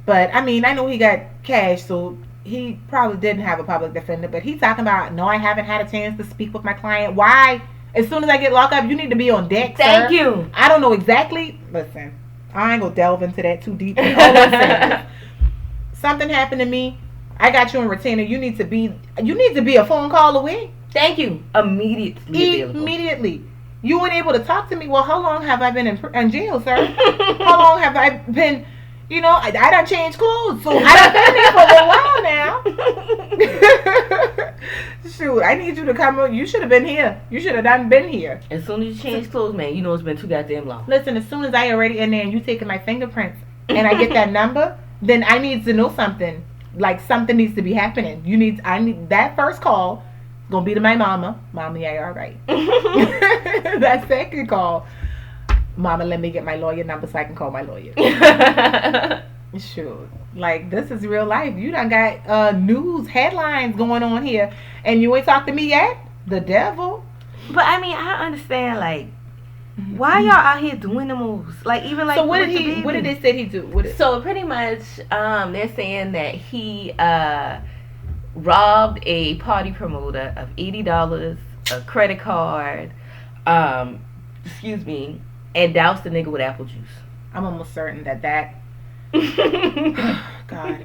but I mean I know he got cash, so he probably didn't have a public defender. But he's talking about, no, I haven't had a chance to speak with my client. Why? As soon as I get locked up, you need to be on deck, Thank sir. you. I don't know exactly. Listen, I ain't gonna delve into that too deep. All I'm saying is, something happened to me. I got you on retainer. You need to be a phone call away. Thank you. Immediately. You weren't able to talk to me. Well, how long have I been in jail, sir? How long have I been? I done changed clothes, so I done been here for a little while now. Shoot, I need you to come on. You should have been here. You should have done been here. As soon as you change clothes, man, it's been too goddamn long. Listen, as soon as I already in there and you taking my fingerprints and I get that number, then I need to know something. Like something needs to be happening. I need that first call. Gonna be to my mama. Mama, yeah, all right. That second call. Mama, let me get my lawyer number so I can call my lawyer. Sure. Like, this is real life. You done got news headlines going on here, and you ain't talked to me yet? The devil. But, I mean, I understand, like, why y'all out here doing the moves? Like, even like... So, what did they say he do? So, pretty much, they're saying that he robbed a party promoter of $80, a credit card, and doused the nigga with apple juice. I'm almost certain that God,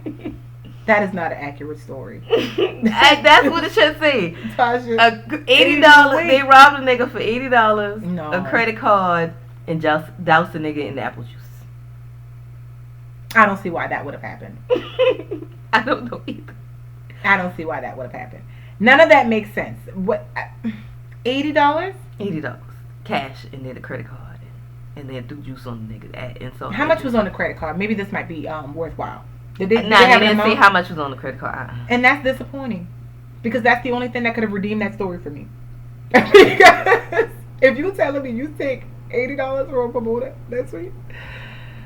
that is not an accurate story. That's what it should say. Tasha, $80. They robbed a nigga for $80, no. a credit card, and doused the nigga in apple juice. I don't see why that would have happened. I don't know either. I don't see why that would have happened. None of that makes sense. What? $80? $80 cash, and then the credit card. And then threw juice on the nigga. And so how much was on the credit card? Maybe this might be worthwhile. They didn't say how much was on the credit card. And that's disappointing. Because that's the only thing that could have redeemed that story for me. Because if you telling me you take $80 for a promoter, that's sweet.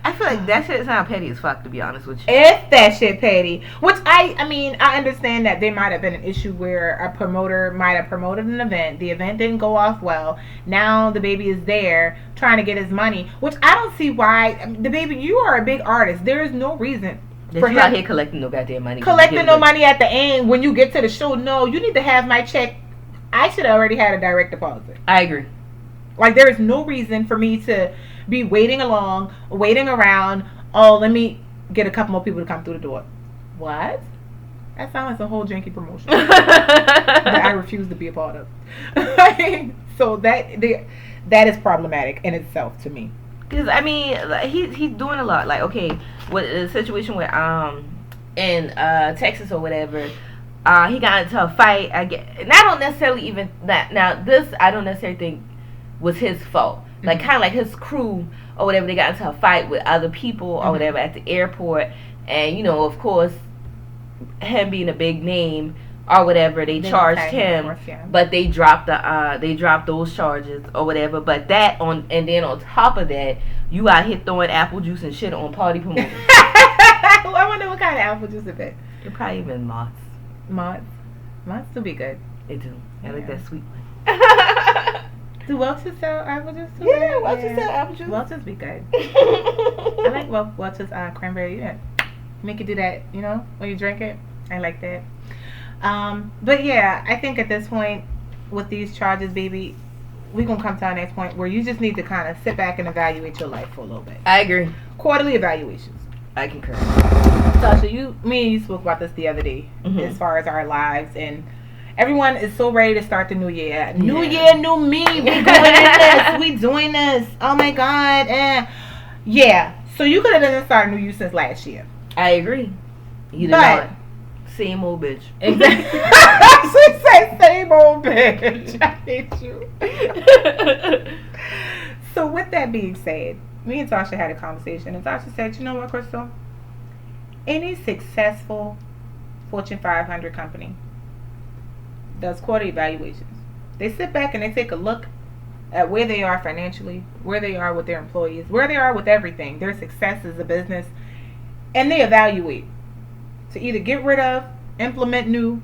I feel like that shit sound petty as fuck, to be honest with you. If that shit petty. Which I mean, I understand that there might have been an issue where a promoter might have promoted an event. The event didn't go off well. Now the baby is there trying to get his money. Which I don't see why. The baby, you are a big artist. There is no reason for him out here collecting no goddamn money. Collecting no money at the end when you get to the show. No, you need to have my check. I should have already had a direct deposit. I agree. Like, there is no reason for me to be waiting around. Oh, let me get a couple more people to come through the door. What? That sounds like a whole janky promotion that I refuse to be a part of. So that is problematic in itself to me. Because, I mean, he's doing a lot. Like, okay, with a situation where in Texas or whatever, he got into a fight. And I don't necessarily even that. Now, this I don't necessarily think was his fault. Like, kind of like his crew or whatever, they got into a fight with other people or whatever at the airport. And, you know, of course, him being a big name or whatever, they charged him, course, yeah. But they dropped those charges or whatever. But and then on top of that, you out here throwing apple juice and shit on party promotion. I wonder what kind of apple juice it is. It probably even Mott's. Mott's do be good. They do. I like that sweet one. Do Welch's sell apple juice too? Yeah, Welch's sell apple juice. Welch's be good. I like Welch's cranberry. Yeah. Make you do that, you know, when you drink it. I like that. But yeah, I think at this point with these charges, baby, we're going to come to our next point where you just need to kind of sit back and evaluate your life for a little bit. I agree. Quarterly evaluations. I concur. Tasha, me and you spoke about this the other day as far as our lives, and everyone is so ready to start the new year. Yeah. New year, new me. We're going in this. We doing this. Oh my God. Yeah. So you could have done started new you since last year. I agree. You did not. Same old bitch. Exactly. She said same old bitch. I hate you. So with that being said, me and Tasha had a conversation, and Tasha said, you know what, Crystal? Any successful Fortune 500 company does quarterly evaluations. They sit back and they take a look at where they are financially, where they are with their employees, where they are with everything, their success as a business, and they evaluate to either get rid of, implement new,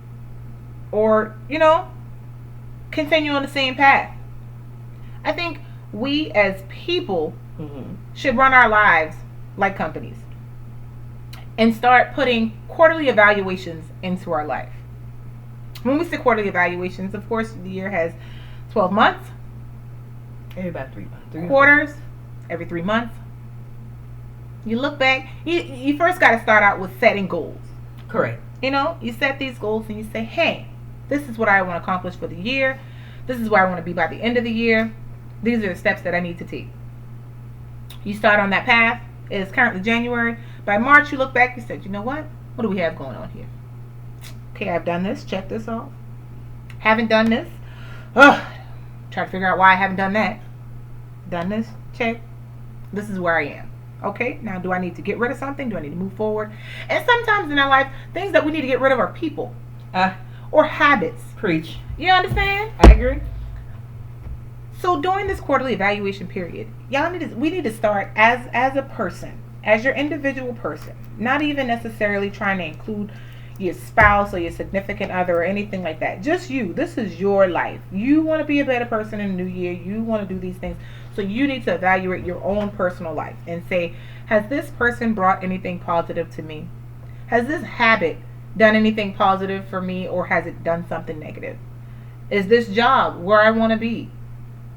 or, you know, continue on the same path. I think we as people should run our lives like companies and start putting quarterly evaluations into our life. When we say quarterly evaluations, of course, the year has 12 months. Every about 3 months. Quarters, every 3 months. You look back, you first got to start out with setting goals. Correct. You know, you set these goals and you say, hey, this is what I want to accomplish for the year. This is where I want to be by the end of the year. These are the steps that I need to take. You start on that path. It is currently January. By March, you look back, you said, you know what? What do we have going on here? Okay, I've done this. Check this off. Haven't done this. Try to figure out why I haven't done that. Done this. Check. This is where I am. Okay, now do I need to get rid of something? Do I need to move forward? And sometimes in our life, things that we need to get rid of are people or habits. Preach. You understand? I agree. So during this quarterly evaluation period, we need to start as a person, as your individual person, not even necessarily trying to include your spouse or your significant other or anything like that. Just you. This is your life. You want to be a better person in the new year. You want to do these things. So you need to evaluate your own personal life and say, has this person brought anything positive to me? Has this habit done anything positive for me, or has it done something negative? Is this job where I want to be?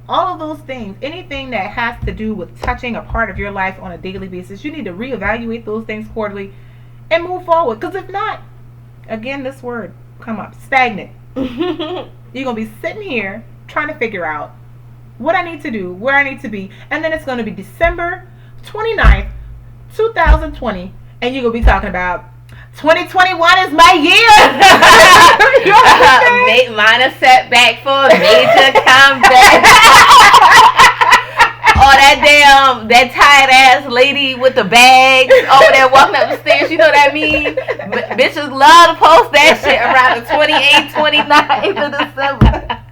All of those things, anything that has to do with touching a part of your life on a daily basis, you need to reevaluate those things quarterly and move forward. Because if not, again, this word come up, stagnant. You're going to be sitting here trying to figure out what I need to do, where I need to be, and then it's going to be December 29th, 2020, and you're going to be talking about 2021 is my year. Minor setback for a major comeback. Or that tired ass lady with the bags over there walking up the stairs. You know what I mean? Bitches love to post that shit around the 28th, 29th of December.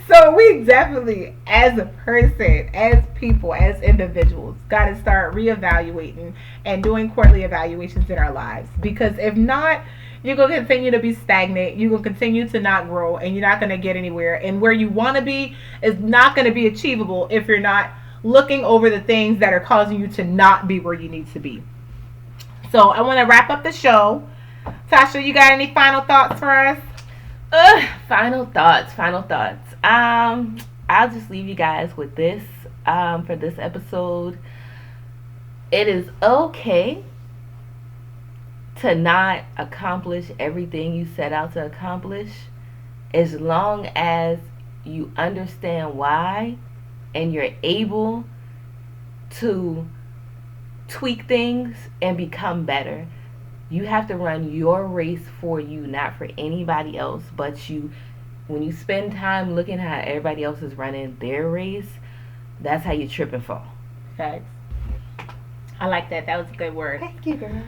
So we definitely, as a person, as people, as individuals, got to start reevaluating and doing quarterly evaluations in our lives. Because if not, you're going to continue to be stagnant. You're going to continue to not grow, and you're not going to get anywhere. And where you want to be is not going to be achievable if you're not looking over the things that are causing you to not be where you need to be. So I want to wrap up the show. Tasha, you got any final thoughts for us? Final thoughts. I'll just leave you guys with this for this episode. It is okay to not accomplish everything you set out to accomplish, as long as you understand why and you're able to tweak things and become better. You have to run your race for you, not for anybody else but you. When you spend time looking at how everybody else is running their race, that's how you trip and fall. Facts. I like that. That was a good word. Thank you, girl.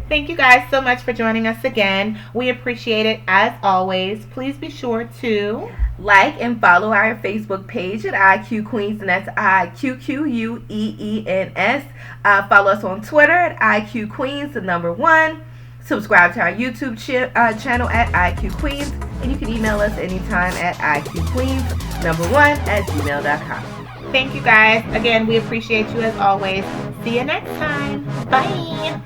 Thank you guys so much for joining us again. We appreciate it as always. Please be sure to like and follow our Facebook page at IQ Queens, and that's IQQUEENS. Follow us on Twitter at IQ Queens, the number 1. Subscribe to our YouTube channel at IQ Queens, and you can email us anytime at IQQueens1@gmail.com. Thank you guys. Again, we appreciate you as always. See you next time. Bye.